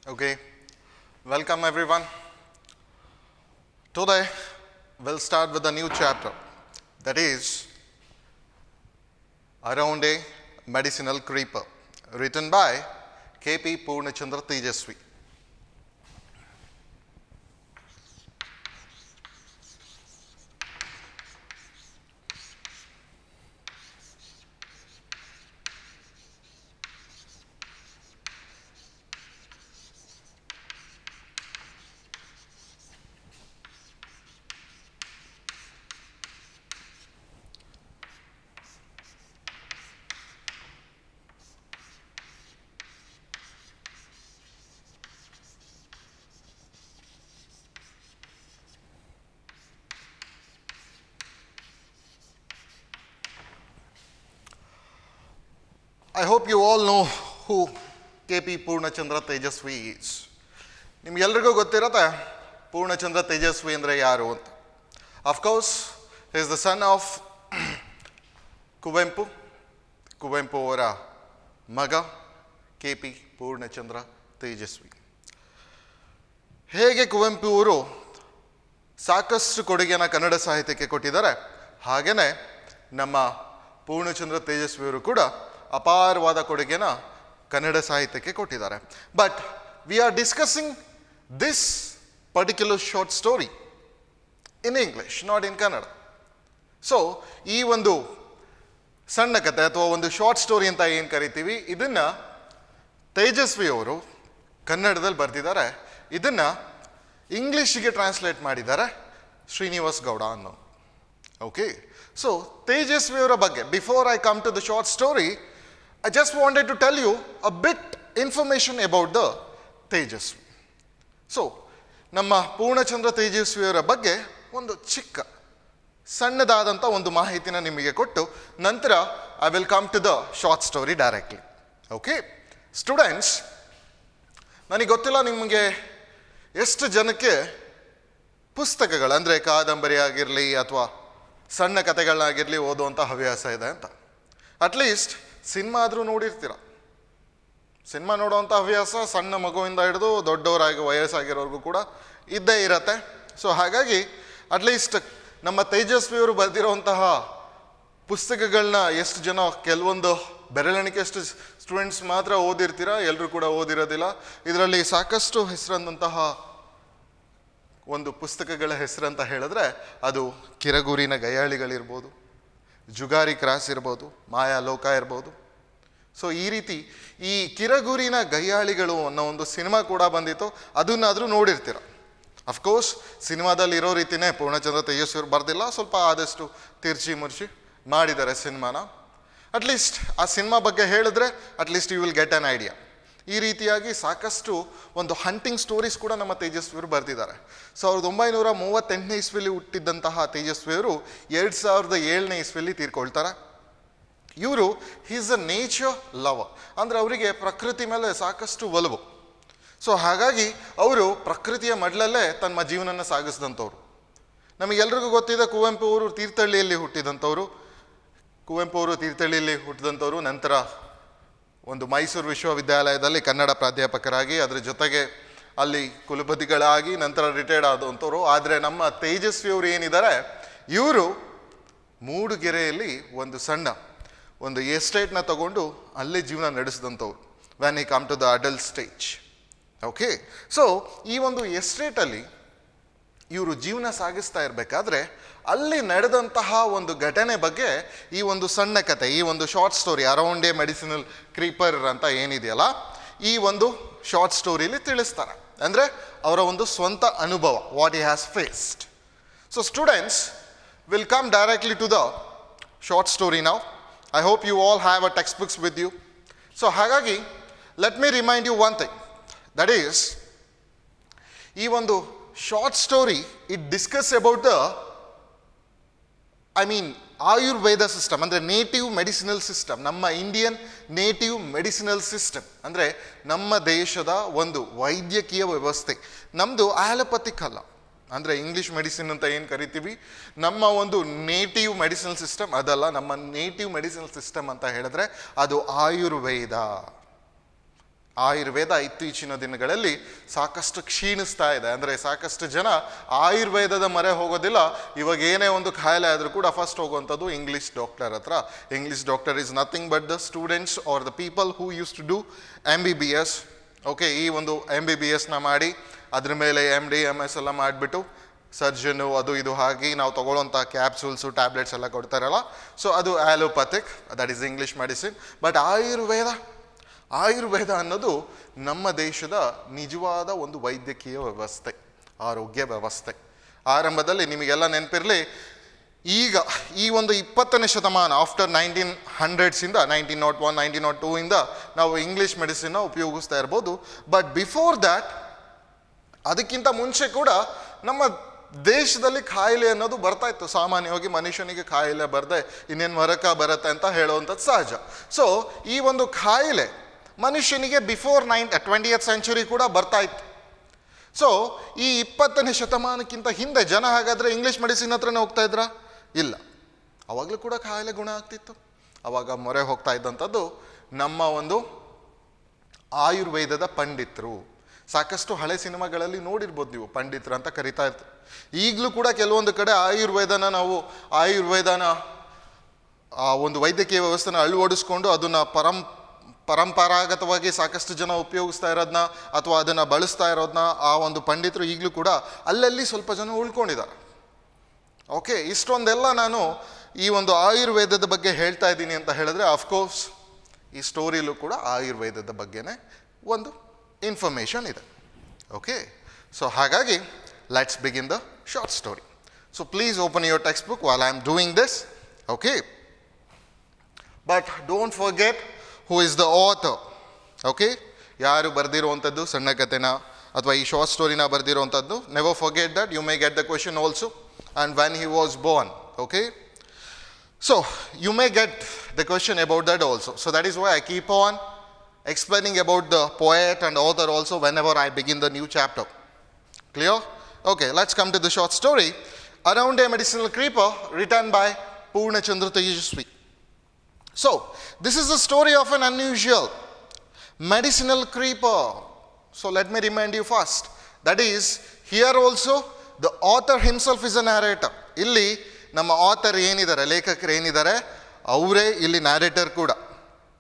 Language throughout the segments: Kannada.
Okay, welcome everyone. Today we'll start with a new chapter, that is Around a Medicinal Creeper, written by K.P. Purnachandra Tejaswi. I hope you all know who K.P. Purnachandra Tejaswi is. ನಿಮ್ಗೆಲ್ರಿಗೂ ಗೊತ್ತಿರತ್ತೆ ಪೂರ್ಣಚಂದ್ರ ತೇಜಸ್ವಿ ಅಂದರೆ ಯಾರು ಅಂತ. Of course he is the son of Kuvempu ಅವರ ಮಗ K.P. ಪೂರ್ಣಚಂದ್ರ ತೇಜಸ್ವಿ. ಹೇಗೆ ಕುವೆಂಪು ಅವರು ಸಾಕಷ್ಟು ಕೊಡುಗೆಯನ್ನು ಕನ್ನಡ ಸಾಹಿತ್ಯಕ್ಕೆ ಕೊಟ್ಟಿದ್ದಾರೆ, ಹಾಗೆಯೇ ನಮ್ಮ ಪೂರ್ಣಚಂದ್ರ ತೇಜಸ್ವಿಯವರು ಕೂಡ ಅಪಾರವಾದ ಕೊಡುಗೆನ ಕನ್ನಡ ಸಾಹಿತ್ಯಕ್ಕೆ ಕೊಟ್ಟಿದ್ದಾರೆ. But we are discussing this particular short story in English, not in Kannada. So ಈ ಒಂದು ಸಣ್ಣ ಕಥೆ ಅಥವಾ ಒಂದು ಶಾರ್ಟ್ ಸ್ಟೋರಿ ಅಂತ ಏನು ಕರಿತೀವಿ, ಇದನ್ನು ತೇಜಸ್ವಿ ಅವರು ಕನ್ನಡದಲ್ಲಿ ಬರೆದಿದ್ದಾರೆ. ಇದನ್ನು ಇಂಗ್ಲೀಷಿಗೆ ಟ್ರಾನ್ಸ್ಲೇಟ್ ಮಾಡಿದ್ದಾರೆ ಶ್ರೀನಿವಾಸ್ ಗೌಡ ಅನ್ನೋ. ಓಕೆ, ಸೊ ತೇಜಸ್ವಿಯವರ ಬಗ್ಗೆ, before I come to the short story, I just wanted to tell you a bit information about the Tejasvi. So ನಮ್ಮ ಪೂರ್ಣಚಂದ್ರ ತೇಜಸ್ವಿಯವರ ಬಗ್ಗೆ ಒಂದು ಚಿಕ್ಕ ಸಣ್ಣದಾದಂಥ ಒಂದು ಮಾಹಿತಿನ ನಿಮಗೆ ಕೊಟ್ಟು ನಂತರ I will come to the short story directly. Okay students, ನನಗೆ ಗೊತ್ತಿಲ್ಲ ನಿಮಗೆ ಎಷ್ಟು ಜನಕ್ಕೆ ಪುಸ್ತಕಗಳು ಅಂದರೆ ಕಾದಂಬರಿ ಆಗಿರಲಿ ಅಥವಾ ಸಣ್ಣ ಕಥೆಗಳನ್ನಾಗಿರಲಿ ಓದುವಂಥ ಹವ್ಯಾಸ ಇದೆ ಅಂತ. ಅಟ್ಲೀಸ್ಟ್ ಸಿನಿಮಾ ಆದರೂ ನೋಡಿರ್ತೀರ. ಸಿನಿಮಾ ನೋಡುವಂಥ ಹವ್ಯಾಸ ಸಣ್ಣ ಮಗುವಿಂದ ಹಿಡಿದು ದೊಡ್ಡವರಾಗಿ ವಯಸ್ಸಾಗಿರೋರ್ಗೂ ಕೂಡ ಇದ್ದೇ ಇರತ್ತೆ. ಸೊ ಹಾಗಾಗಿ ಅಟ್ಲೀಸ್ಟ್ ನಮ್ಮ ತೇಜಸ್ವಿಯವರು ಬರೆದಿರೋಂತಹ ಪುಸ್ತಕಗಳನ್ನ ಎಷ್ಟು ಜನ, ಕೆಲವೊಂದು ಬೆರಳೆಣಿಕೆ ಎಷ್ಟು ಸ್ಟೂಡೆಂಟ್ಸ್ ಮಾತ್ರ ಓದಿರ್ತೀರ, ಎಲ್ಲರೂ ಕೂಡ ಓದಿರೋದಿಲ್ಲ. ಇದರಲ್ಲಿ ಸಾಕಷ್ಟು ಹೆಸರಂತಹ ಒಂದು ಪುಸ್ತಕಗಳ ಹೆಸರಂತ ಹೇಳಿದ್ರೆ ಅದು ಕಿರಗೂರಿನ ಗಯ್ಯಾಳಿಗಳಿರ್ಬೋದು, ಜುಗಾರಿ ಕ್ರಾಸ್ ಇರ್ಬೋದು, ಮಾಯಾ ಲೋಕ ಇರ್ಬೋದು. ಸೊ ಈ ರೀತಿ ಈ ಕಿರಗೂರಿನ ಗಯ್ಯಾಳಿಗಳು ಅನ್ನೋ ಒಂದು ಸಿನಿಮಾ ಕೂಡ ಬಂದಿತ್ತು, ಅದನ್ನಾದರೂ ನೋಡಿರ್ತೀರ. ಅಫ್ಕೋರ್ಸ್ ಸಿನಿಮಾದಲ್ಲಿ ಇರೋ ರೀತಿಯೇ ಪೂರ್ಣಚಂದ್ರ ತೇಜಸ್ವಿಯವರು ಬರೆದಿಲ್ಲ, ಸ್ವಲ್ಪ ಆದಷ್ಟು ತಿರ್ಚಿ ಮುರ್ಚಿ ಮಾಡಿದ್ದಾರೆ ಸಿನಿಮಾನ. ಅಟ್ಲೀಸ್ಟ್ ಆ ಸಿನಿಮಾ ಬಗ್ಗೆ ಹೇಳಿದ್ರೆ at least you will get an idea. ಈ ರೀತಿಯಾಗಿ ಸಾಕಷ್ಟು ಒಂದು ಹಂಟಿಂಗ್ ಸ್ಟೋರೀಸ್ ಕೂಡ ನಮ್ಮ ತೇಜಸ್ವಿಯವರು ಬರೆದಿದ್ದಾರೆ. 1938ನೇ ಇಸ್ವಿಲಿ ಹುಟ್ಟಿದ್ದಂತಹ ತೇಜಸ್ವಿಯವರು 2007ನೇ ಇಸ್ವಿಲಿ ತೀರ್ಕೊಳ್ತಾರೆ. ಇವರು ಈಸ್ ಅ ನೇಚರ್ ಲವರ್, ಅಂದರೆ ಅವರಿಗೆ ಪ್ರಕೃತಿ ಮೇಲೆ ಸಾಕಷ್ಟು ಒಲವು. ಸೊ ಹಾಗಾಗಿ ಅವರು ಪ್ರಕೃತಿಯ ಮಡ್ಲಲ್ಲೇ ತಮ್ಮ ಜೀವನನ ಸಾಗಿಸಿದಂಥವ್ರು. ನಮಗೆಲ್ರಿಗೂ ಗೊತ್ತಿದೆ ಕುವೆಂಪು ಅವರು ತೀರ್ಥಹಳ್ಳಿಯಲ್ಲಿ ಹುಟ್ಟಿದಂಥವ್ರು. ನಂತರ ಒಂದು ಮೈಸೂರು ವಿಶ್ವವಿದ್ಯಾಲಯದಲ್ಲಿ ಕನ್ನಡ ಪ್ರಾಧ್ಯಾಪಕರಾಗಿ, ಅದರ ಜೊತೆಗೆ ಅಲ್ಲಿ ಕುಲಪತಿಗಳಾಗಿ ನಂತರ ರಿಟೈರ್ಡ್ ಆದಂಥವ್ರು. ಆದರೆ ನಮ್ಮ ತೇಜಸ್ವಿಯವರು ಏನಿದ್ದಾರೆ, ಇವರು ಮೂಡುಗೆರೆಯಲ್ಲಿ ಒಂದು ಸಣ್ಣ ಒಂದು ಎಸ್ಟೇಟ್ನ ತಗೊಂಡು ಅಲ್ಲೇ ಜೀವನ ನಡೆಸಿದಂಥವ್ರು when he come to the adult stage. Okay, so ಈ ಒಂದು ಎಸ್ಟೇಟಲ್ಲಿ ಇವರು ಜೀವನ ಸಾಗಿಸ್ತಾ ಇರಬೇಕಾದ್ರೆ ಅಲ್ಲಿ ನಡೆದಂತಹ ಒಂದು ಘಟನೆ ಬಗ್ಗೆ ಈ ಒಂದು ಸಣ್ಣ ಕತೆ, ಈ ಒಂದು short story around A medicinal creeper ಅಂತ ಏನಿದೆಯಲ್ಲ, ಈ ಒಂದು ಶಾರ್ಟ್ ಸ್ಟೋರಿಲಿ ತಿಳಿಸ್ತಾರೆ. ಅಂದರೆ ಅವರ ಒಂದು ಸ್ವಂತ ಅನುಭವ, what he has faced. So students will come directly to the short story now. I hope you all have a text books with you. So ಹಾಗಾಗಿ let me remind you one thing, that is ಈ ಒಂದು short story it discuss about the Ayurveda system, ಅಂದರೆ ನೇಟಿವ್ ಮೆಡಿಸಿನಲ್ ಸಿಸ್ಟಮ್, ನಮ್ಮ ಇಂಡಿಯನ್ ನೇಟಿವ್ ಮೆಡಿಸಿನಲ್ ಸಿಸ್ಟಮ್, ಅಂದರೆ ನಮ್ಮ ದೇಶದ ಒಂದು ವೈದ್ಯಕೀಯ ವ್ಯವಸ್ಥೆ. ನಮ್ಮದು ಆಲೋಪತಿಕ್ ಅಲ್ಲ, ಅಂದರೆ ಇಂಗ್ಲೀಷ್ ಮೆಡಿಸಿನ್ ಅಂತ ಏನು ಕರಿತೀವಿ, ನಮ್ಮ ಒಂದು ನೇಟಿವ್ ಮೆಡಿಸಿನಲ್ ಸಿಸ್ಟಮ್ ಅದಲ್ಲ. ನಮ್ಮ ನೇಟಿವ್ ಮೆಡಿಸಿನಲ್ ಸಿಸ್ಟಮ್ ಅಂತ ಹೇಳಿದ್ರೆ ಅದು ಆಯುರ್ವೇದ. ಆಯುರ್ವೇದ ಇತ್ತೀಚಿನ ದಿನಗಳಲ್ಲಿ ಸಾಕಷ್ಟು ಕ್ಷೀಣಿಸ್ತಾ ಇದೆ. ಅಂದರೆ ಸಾಕಷ್ಟು ಜನ ಆಯುರ್ವೇದದ ಮೊರೆ ಹೋಗೋದಿಲ್ಲ. ಇವಾಗ ಏನೇ ಒಂದು ಕಾಯಿಲೆ ಆದರೂ ಕೂಡ ಫಸ್ಟ್ ಹೋಗುವಂಥದ್ದು ಇಂಗ್ಲೀಷ್ ಡಾಕ್ಟರ್ ಹತ್ರ. English doctor is nothing but the students are the people who use to do MBBS. Okay, ಈ ಒಂದು MBBSನ ಮಾಡಿ ಅದ್ರ ಮೇಲೆ MD MS ಎಲ್ಲ ಮಾಡಿಬಿಟ್ಟು ಸರ್ಜನು ಅದು ಇದು ಹಾಕಿ ನಾವು ತೊಗೊಳ್ಳೋಂಥ ಕ್ಯಾಪ್ಸೂಲ್ಸು ಟ್ಯಾಬ್ಲೆಟ್ಸ್ ಎಲ್ಲ ಕೊಡ್ತಾರಲ್ಲ, ಸೊ ಅದು allopathic, that is English medicine. But Ayurveda ಅನ್ನೋದು ನಮ್ಮ ದೇಶದ ನಿಜವಾದ ಒಂದು ವೈದ್ಯಕೀಯ ವ್ಯವಸ್ಥೆ, ಆರೋಗ್ಯ ವ್ಯವಸ್ಥೆ. ಆರಂಭದಲ್ಲಿ ನಿಮಗೆಲ್ಲ ನೆನಪಿರಲಿ, ಈಗ ಈ ಒಂದು 20ನೇ ಶತಮಾನ ಆಫ್ಟರ್ 1900 1901 1902 ನಾವು ಇಂಗ್ಲೀಷ್ ಮೆಡಿಸಿನ್ನ ಉಪಯೋಗಿಸ್ತಾ ಇರ್ಬೋದು. ಬಟ್ ಬಿಫೋರ್ ದ್ಯಾಟ್, ಅದಕ್ಕಿಂತ ಮುಂಚೆ ಕೂಡ ನಮ್ಮ ದೇಶದಲ್ಲಿ ಕಾಯಿಲೆ ಅನ್ನೋದು ಬರ್ತಾ ಇತ್ತು. ಸಾಮಾನ್ಯವಾಗಿ ಮನುಷ್ಯನಿಗೆ ಕಾಯಿಲೆ ಬರದೆ ಇನ್ನೇನು ಮರಕ ಬರುತ್ತೆ ಅಂತ ಹೇಳುವಂಥದ್ದು ಸಹಜ. ಸೊ ಈ ಒಂದು ಕಾಯಿಲೆ ಮನುಷ್ಯನಿಗೆ ಬಿಫೋರ್ 20th ಸೆಂಚುರಿ ಕೂಡ ಬರ್ತಾ ಇತ್ತು. ಸೊ ಈ 20ನೇ ಶತಮಾನಕ್ಕಿಂತ ಹಿಂದೆ ಜನ ಹಾಗಾದರೆ ಇಂಗ್ಲೀಷ್ ಮೆಡಿಸಿನ್ ಹತ್ರನೇ ಹೋಗ್ತಾ ಇದ್ರಾ? ಇಲ್ಲ, ಅವಾಗಲೂ ಕೂಡ ಕಾಯಿಲೆ ಗುಣ ಆಗ್ತಿತ್ತು. ಅವಾಗ ಮೊರೆ ಹೋಗ್ತಾ ಇದ್ದಂಥದ್ದು ನಮ್ಮ ಒಂದು ಆಯುರ್ವೇದದ ಪಂಡಿತರು. ಸಾಕಷ್ಟು ಹಳೆ ಸಿನಿಮಾಗಳಲ್ಲಿ ನೋಡಿರ್ಬೋದು ನೀವು, ಪಂಡಿತರು ಅಂತ ಕರಿತಾ ಇರ್ತಾರೆ. ಈಗಲೂ ಕೂಡ ಕೆಲವೊಂದು ಕಡೆ ಆಯುರ್ವೇದನ ಒಂದು ವೈದ್ಯಕೀಯ ವ್ಯವಸ್ಥೆನ ಅಳವಡಿಸ್ಕೊಂಡು ಅದನ್ನು ಪರಂಪರಾಗತವಾಗಿ ಸಾಕಷ್ಟು ಜನ ಉಪಯೋಗಿಸ್ತಾ ಇರೋದನ್ನ ಅಥವಾ ಅದನ್ನು ಬಳಸ್ತಾ ಇರೋದನ್ನ ಆ ಒಂದು ಪಂಡಿತರು ಈಗಲೂ ಕೂಡ ಅಲ್ಲಲ್ಲಿ ಸ್ವಲ್ಪ ಜನ ಉಳ್ಕೊಂಡಿದ್ದಾರೆ. ಓಕೆ, ಇಷ್ಟೊಂದೆಲ್ಲ ನಾನು ಈ ಒಂದು ಆಯುರ್ವೇದದ ಬಗ್ಗೆ ಹೇಳ್ತಾ ಇದ್ದೀನಿ ಅಂತ ಹೇಳಿದ್ರೆ, ಅಫ್ಕೋರ್ಸ್ ಈ ಸ್ಟೋರಿಲೂ ಕೂಡ ಆಯುರ್ವೇದದ ಬಗ್ಗೆನೇ ಒಂದು ಇನ್ಫಾರ್ಮೇಷನ್ ಇದೆ. ಓಕೆ, ಸೊ ಹಾಗಾಗಿ let's begin the short story. So please open your text book while I am doing this. Okay, but don't forget who is the author. Okay, ಯಾರು ಬರೆದಿರುವಂಥದ್ದು ಸಣ್ಣ ಕಥೆನ ಅಥವಾ ಈ ಶಾರ್ಟ್ ಸ್ಟೋರಿನ ಬರೆದಿರುವಂಥದ್ದು. Never forget that, you may get the question also, and when he was born. Okay, so you may get the question about that also. So that is why I keep on explaining about the poet and author also whenever I begin the new chapter. Clear? Okay, let's come to the short story, Around a Medicinal Creeper, written by Purna Chandra Tejasvi. So this is the story of an unusual medicinal creeper. So let me remind you first, that is, here also the author himself is a narrator. ಇಲ್ಲಿ ನಮ್ಮ ಆಥರ್ ಏನಿದ್ದಾರೆ, ಲೇಖಕರು ಏನಿದ್ದಾರೆ, ಅವರೇ ಇಲ್ಲಿ ನ್ಯಾರೇಟರ್ ಕೂಡ.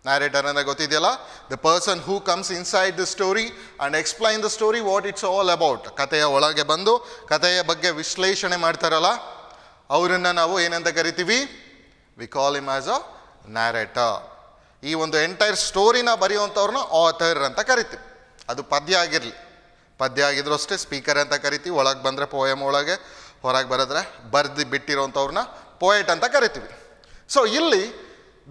ನ್ಯಾರೇಟರ್ ಅಂದರೆ ಗೊತ್ತಿದೆಯಲ್ಲ, the person who comes inside the story and explain the story what it's all about. ಕಥೆಯ ಒಳಗೆ ಬಂದು ಕಥೆಯ ಬಗ್ಗೆ ವಿಶ್ಲೇಷಣೆ ಮಾಡ್ತಾರಲ್ಲ, ಅವರನ್ನು ನಾವು ಏನಂತ ಕರಿತೀವಿ? We call him as a narrator. ಈ ಒಂದು ಎಂಟೈರ್ ಸ್ಟೋರಿನ ಬರೆಯುವಂಥವ್ರನ್ನ ಆಥರ್ ಅಂತ ಕರಿತೀವಿ. ಅದು ಪದ್ಯ ಆಗಿದ್ರು ಅಷ್ಟೇ ಸ್ಪೀಕರ್ ಅಂತ ಕರಿತೀವಿ. ಒಳಗೆ ಬಂದರೆ ಪೋಯಮ್ ಒಳಗೆ, ಹೊರಗೆ ಬರೆದ್ರೆ ಬರ್ದು ಬಿಟ್ಟಿರೋಂಥವ್ರನ್ನ ಪೋಯೆಟ್ ಅಂತ ಕರಿತೀವಿ. ಸೊ ಇಲ್ಲಿ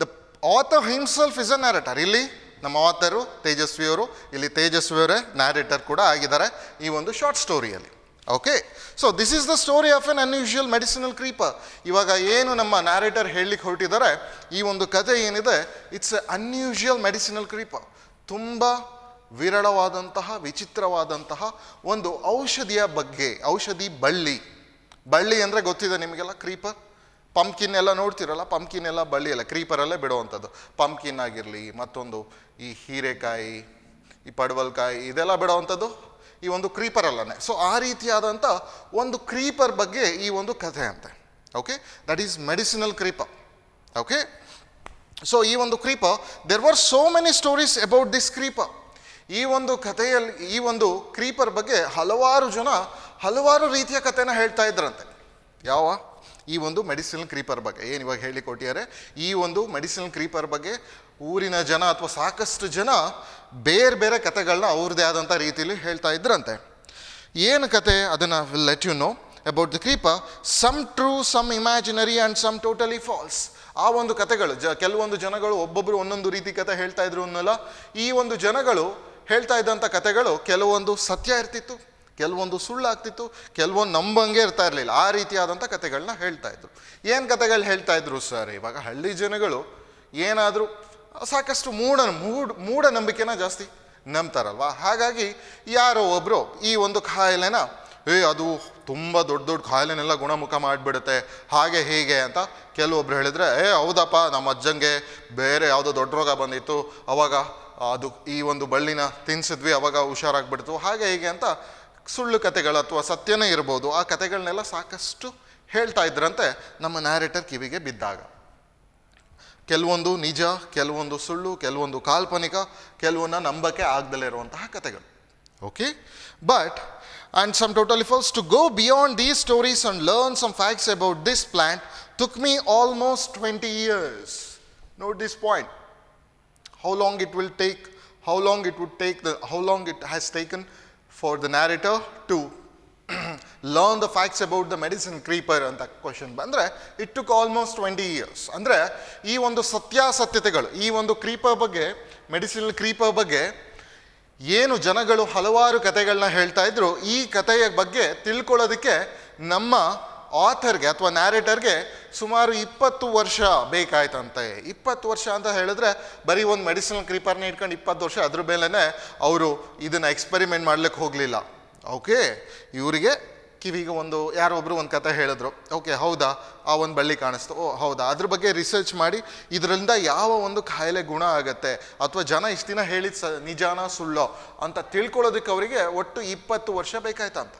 the author himself is a narrator. ಇಲ್ಲಿ ನಮ್ಮ ಆಥರು ತೇಜಸ್ವಿಯವರು, ಇಲ್ಲಿ ತೇಜಸ್ವಿಯವರೇ ನ್ಯಾರೇಟರ್ ಕೂಡ ಆಗಿದ್ದಾರೆ ಈ ಒಂದು ಶಾರ್ಟ್ ಸ್ಟೋರಿಯಲ್ಲಿ. Okay, so this is the story of an unusual medicinal creeper. ಇವಾಗ ಏನು ನಮ್ಮ ನ್ಯಾರೇಟರ್ ಹೇಳಲಿಕ್ಕೆ ಹೊರಟಿದ್ದಾರೆ, ಈ ಒಂದು ಕಥೆ ಏನಿದೆ, it's A unusual medicinal creeper. ತುಂಬ ವಿರಳವಾದಂತಹ ವಿಚಿತ್ರವಾದಂತಹ ಒಂದು ಔಷಧಿಯ ಬಗ್ಗೆ. ಔಷಧಿ ಬಳ್ಳಿ ಅಂದರೆ ಗೊತ್ತಿದೆ ನಿಮಗೆಲ್ಲ, ಕ್ರೀಪರ್. ಪಂಪ್ಕಿನ್ ಎಲ್ಲ ನೋಡ್ತಿರಲ್ಲ, ಪಂಪ್ಕಿನ್ ಎಲ್ಲ ಬಳ್ಳಿ ಅಲ್ಲ, ಕ್ರೀಪರಲ್ಲೇ ಬಿಡುವಂಥದ್ದು. ಪಂಪ್ಕಿನ್ ಆಗಿರಲಿ, ಮತ್ತೊಂದು ಈ ಹೀರೆಕಾಯಿ, ಈ ಪಡವಲ್ಕಾಯಿ, ಇದೆಲ್ಲ ಬಿಡುವಂಥದ್ದು ಈ ಒಂದು ಕ್ರೀಪರ್ ಅಲ್ಲೇ. ಸೊ ಆ ರೀತಿಯಾದಂಥ ಒಂದು ಕ್ರೀಪರ್ ಬಗ್ಗೆ ಈ ಒಂದು ಕಥೆ ಅಂತೆ. Okay, that is medicinal creeper. Okay, so ಈ ಒಂದು creeper, there were so many stories about this creeper. ಈ ಒಂದು ಕಥೆಯಲ್ಲಿ ಈ ಒಂದು ಕ್ರೀಪರ್ ಬಗ್ಗೆ ಹಲವಾರು ಜನ ಹಲವಾರು ರೀತಿಯ ಕಥೆನ ಹೇಳ್ತಾ ಇದ್ರಂತೆ. ಯಾವ? ಈ ಒಂದು ಮೆಡಿಸಿನಲ್ ಕ್ರೀಪರ್ ಬಗ್ಗೆ ಏನು ಇವಾಗ ಹೇಳಿಕೊಟ್ಟಿದ್ದಾರೆ. ಈ ಒಂದು ಮೆಡಿಸಿನಲ್ ಕ್ರೀಪರ್ ಬಗ್ಗೆ ಊರಿನ ಜನ ಅಥವಾ ಸಾಕಷ್ಟು ಜನ ಬೇರೆ ಬೇರೆ ಕಥೆಗಳನ್ನ ಅವ್ರದ್ದೇ ಆದಂಥ ರೀತಿಯಲ್ಲಿ ಹೇಳ್ತಾ ಇದ್ರಂತೆ. ಏನು ಕತೆ ಅದನ್ನು will let you know about the creeper. Some true, some imaginary and some totally false. ಆ ಒಂದು ಕಥೆಗಳು ಕೆಲವೊಂದು ಜನಗಳು ಒಬ್ಬೊಬ್ಬರು ಒಂದೊಂದು ರೀತಿ ಕತೆ ಹೇಳ್ತಾ ಇದ್ರು ಅನ್ನಲ್ಲ. ಈ ಒಂದು ಜನಗಳು ಹೇಳ್ತಾ ಇದ್ದಂಥ ಕಥೆಗಳು ಕೆಲವೊಂದು ಸತ್ಯ ಇರ್ತಿತ್ತು, ಕೆಲವೊಂದು ಸುಳ್ಳಾಗ್ತಿತ್ತು, ಕೆಲವೊಂದು ನಂಬಂಗೆ ಇರ್ತಾ ಇರಲಿಲ್ಲ. ಆ ರೀತಿಯಾದಂಥ ಕಥೆಗಳನ್ನ ಹೇಳ್ತಾ ಇದ್ರು. ಏನು ಕಥೆಗಳು ಹೇಳ್ತಾ ಇದ್ರು ಸರ್? ಇವಾಗ ಹಳ್ಳಿ ಜನಗಳು ಏನಾದರೂ ಸಾಕಷ್ಟು ಮೂಢನಂಬಿಕೆನ ಜಾಸ್ತಿ ನಂಬ್ತಾರಲ್ವ. ಹಾಗಾಗಿ ಯಾರೋ ಒಬ್ಬರು ಈ ಒಂದು ಕಾಯಿಲೆನ ಅದು ತುಂಬ ದೊಡ್ಡ ಕಾಯಿಲೆನೆಲ್ಲ ಗುಣಮುಖ ಮಾಡಿಬಿಡುತ್ತೆ, ಹಾಗೆ ಹೀಗೆ ಅಂತ ಕೆಲವೊಬ್ರು ಹೇಳಿದ್ರೆ, ಹೌದಪ್ಪ, ನಮ್ಮ ಅಜ್ಜಂಗೆ ಬೇರೆ ಯಾವುದೋ ದೊಡ್ಡ ರೋಗ ಬಂದಿತ್ತು, ಅವಾಗ ಅದು ಈ ಒಂದು ಬಳ್ಳಿನ ತಿನ್ಸಿದ್ವಿ ಅವಾಗ ಹುಷಾರಾಗ್ಬಿಡ್ತು, ಹಾಗೆ ಹೀಗೆ ಅಂತ ಸುಳ್ಳು ಕತೆಗಳು ಅಥವಾ ಸತ್ಯನೇ ಇರ್ಬೋದು, ಆ ಕತೆಗಳನ್ನೆಲ್ಲ ಸಾಕಷ್ಟು ಹೇಳ್ತಾ ಇದ್ರಂತೆ ನಮ್ಮ ನ್ಯಾರೇಟರ್ ಕಿವಿಗೆ ಬಿದ್ದಾಗ. ಕೆಲವೊಂದು ನಿಜ, ಕೆಲವೊಂದು ಸುಳ್ಳು, ಕೆಲವೊಂದು ಕಾಲ್ಪನಿಕ, ಕೆಲವೊಂದು ನಂಬಕ್ಕೆ ಆಗದಲ್ಲೇ ಇರುವಂತಹ ಕತೆಗಳು. Okay, but and some total efforts to go beyond these stories and learn some facts about this plant took me almost 20 years. Note this point. How long it will take, how long it has taken for the narrator to learn the facts about the medicine creeper ಅಂತ ಕ್ವಶನ್ ಬಂದರೆ it took almost 20 years. ಅಂದರೆ ಈ ಒಂದು ಸತ್ಯಾಸತ್ಯತೆಗಳು, ಈ ಒಂದು ಕ್ರೀಪರ್ ಬಗ್ಗೆ, ಮೆಡಿಸಿನಲ್ ಕ್ರೀಪರ್ ಬಗ್ಗೆ ಏನು ಜನಗಳು ಹಲವಾರು ಕತೆಗಳನ್ನ ಹೇಳ್ತಾ ಇದ್ರು, ಈ ಕಥೆಯ ಬಗ್ಗೆ ತಿಳ್ಕೊಳ್ಳೋದಕ್ಕೆ ನಮ್ಮ ಆಥರ್ಗೆ ಅಥವಾ ನ್ಯಾರೇಟರ್ಗೆ ಸುಮಾರು 20 ವರ್ಷ ಬೇಕಾಯ್ತಂತೆ. 20 ವರ್ಷ ಅಂತ ಹೇಳಿದ್ರೆ ಬರೀ ಒಂದು ಮೆಡಿಸಿನಲ್ ಕ್ರೀಪರ್ನ ಇಟ್ಕೊಂಡು 20 ವರ್ಷ ಅದ್ರ ಮೇಲೇ ಅವರು ಇದನ್ನು ಎಕ್ಸ್ಪೆರಿಮೆಂಟ್ ಮಾಡ್ಲಿಕ್ಕೆ ಹೋಗಲಿಲ್ಲ. ಓಕೆ, ಇವರಿಗೆ ಕಿವಿಗೆ ಯಾರೋ ಒಬ್ಬರು ಒಂದು ಕತೆ ಹೇಳಿದ್ರು. ಓಕೆ, ಹೌದಾ, ಆ ಒಂದು ಬಳ್ಳಿ ಕಾಣಿಸ್ತು, ಓ ಹೌದಾ, ಅದ್ರ ಬಗ್ಗೆ ರಿಸರ್ಚ್ ಮಾಡಿ ಇದರಿಂದ ಯಾವ ಒಂದು ಕಾಯಿಲೆ ಗುಣ ಆಗುತ್ತೆ ಅಥವಾ ಜನ ಇಷ್ಟು ದಿನ ಹೇಳಿದ ನಿಜಾನ ಸುಳ್ಳೋ ಅಂತ ತಿಳ್ಕೊಳ್ಳೋದಕ್ಕೆ ಅವರಿಗೆ ಒಟ್ಟು 20 ವರ್ಷ ಬೇಕಾಯ್ತಂತ.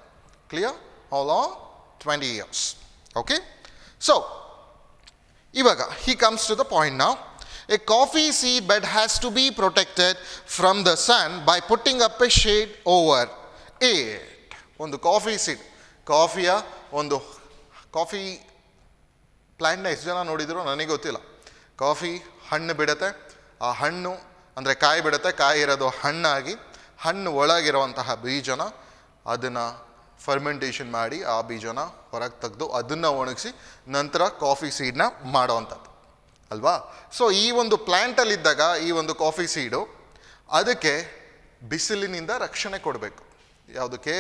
Clear? How long? 20 years. Okay, so ಇವಾಗ he comes to the point now. A coffee seed bed has to be protected from the sun by putting up a shade over it. ಒಂದು ಕಾಫಿ ಸೀಡ್, ಕಾಫಿ ಪ್ಲ್ಯಾಂಟ್ನ ಎಷ್ಟು ಜನ ನೋಡಿದ್ರು ನನಗೆ ಗೊತ್ತಿಲ್ಲ. ಕಾಫಿ ಹಣ್ಣು ಬಿಡುತ್ತೆ, ಆ ಹಣ್ಣು ಅಂದರೆ ಕಾಯಿ ಬಿಡುತ್ತೆ, ಕಾಯಿ ಇರೋದು ಹಣ್ಣಾಗಿ, ಹಣ್ಣು ಒಳಗಿರುವಂತಹ ಬೀಜನ ಅದನ್ನು ಫರ್ಮೆಂಟೇಷನ್ ಮಾಡಿ ಆ ಬೀಜನ ಹೊರಗೆ ತೆಗೆದು ಅದನ್ನು ಒಣಗಿಸಿ ನಂತರ ಕಾಫಿ ಸೀಡನ್ನ ಮಾಡೋವಂಥದ್ದು ಅಲ್ವಾ. ಸೊ ಈ ಒಂದು ಪ್ಲ್ಯಾಂಟಲ್ಲಿದ್ದಾಗ ಈ ಒಂದು ಕಾಫಿ ಸೀಡು ಅದಕ್ಕೆ ಬಿಸಿಲಿನಿಂದ ರಕ್ಷಣೆ ಕೊಡಬೇಕು. ಯಾವುದಕ್ಕೆ?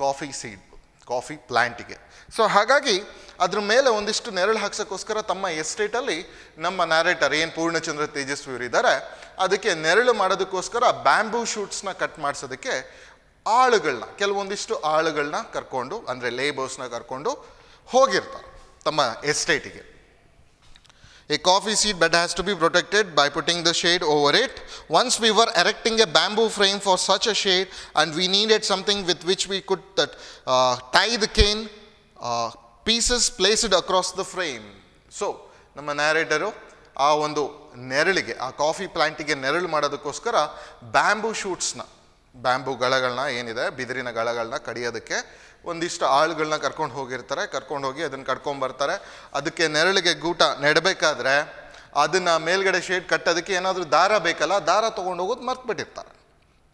ಕಾಫಿ ಸೀಡ್, ಕಾಫಿ ಪ್ಲ್ಯಾಂಟಿಗೆ. ಸೊ ಹಾಗಾಗಿ ಅದ್ರ ಮೇಲೆ ಒಂದಿಷ್ಟು ನೆರಳು ಹಾಕ್ಸೋಕ್ಕೋಸ್ಕರ ತಮ್ಮ ಎಸ್ಟೇಟಲ್ಲಿ ನಮ್ಮ ನ್ಯಾರೇಟರ್ ಏನು ಪೂರ್ಣಚಂದ್ರ ತೇಜಸ್ವಿ ಇದ್ದಾರೆ ಅದಕ್ಕೆ ನೆರಳು ಮಾಡೋದಕ್ಕೋಸ್ಕರ ಬ್ಯಾಂಬೂ ಶೂಟ್ಸ್ನ ಕಟ್ ಮಾಡಿಸೋದಕ್ಕೆ ಆಳುಗಳನ್ನ, ಕೆಲವೊಂದಿಷ್ಟು ಆಳುಗಳನ್ನ ಕರ್ಕೊಂಡು, ಅಂದರೆ ಲೇಬರ್ಸ್ನ ಕರ್ಕೊಂಡು ಹೋಗಿರ್ತಾರೆ ತಮ್ಮ ಎಸ್ಟೇಟಿಗೆ. A coffee seed bed has to be protected by putting the shade over it. Once we were erecting a bamboo frame for such a shade and we needed something with which we could tie the cane pieces placed across the frame. So, ನಮ್ಮ ನ್ಯಾರೇಟರು ಆ ಒಂದು ನೆರಳಿಗೆ, ಆ ಕಾಫಿ ಪ್ಲ್ಯಾಂಟಿಗೆ ನೆರಳು ಮಾಡೋದಕ್ಕೋಸ್ಕರ ಬ್ಯಾಂಬೂ ಶೂಟ್ಸ್ನ, ಬ್ಯಾಂಬೂ ಗಳಗಳನ್ನ ಏನಿದೆ ಬಿದಿರಿನ ಗಳಗಳನ್ನ ಕಡಿಯೋದಕ್ಕೆ ಒಂದಿಷ್ಟು ಆಳುಗಳನ್ನ ಕರ್ಕೊಂಡು ಹೋಗಿರ್ತಾರೆ. ಕರ್ಕೊಂಡು ಹೋಗಿ ಅದನ್ನು ಕಟ್ಕೊಂಡ್ಬರ್ತಾರೆ. ಅದಕ್ಕೆ ನೆರಳಿಗೆ ಗೂಟ ನೆಡಬೇಕಾದ್ರೆ ಅದನ್ನು ಮೇಲ್ಗಡೆ ಶೇಡ್ ಕಟ್ಟೋದಕ್ಕೆ ಏನಾದರೂ ದಾರ ಬೇಕಲ್ಲ, ದಾರ ತೊಗೊಂಡು ಹೋಗೋದು ಮರ್ತ್ಬಿಟ್ಟಿರ್ತಾರೆ.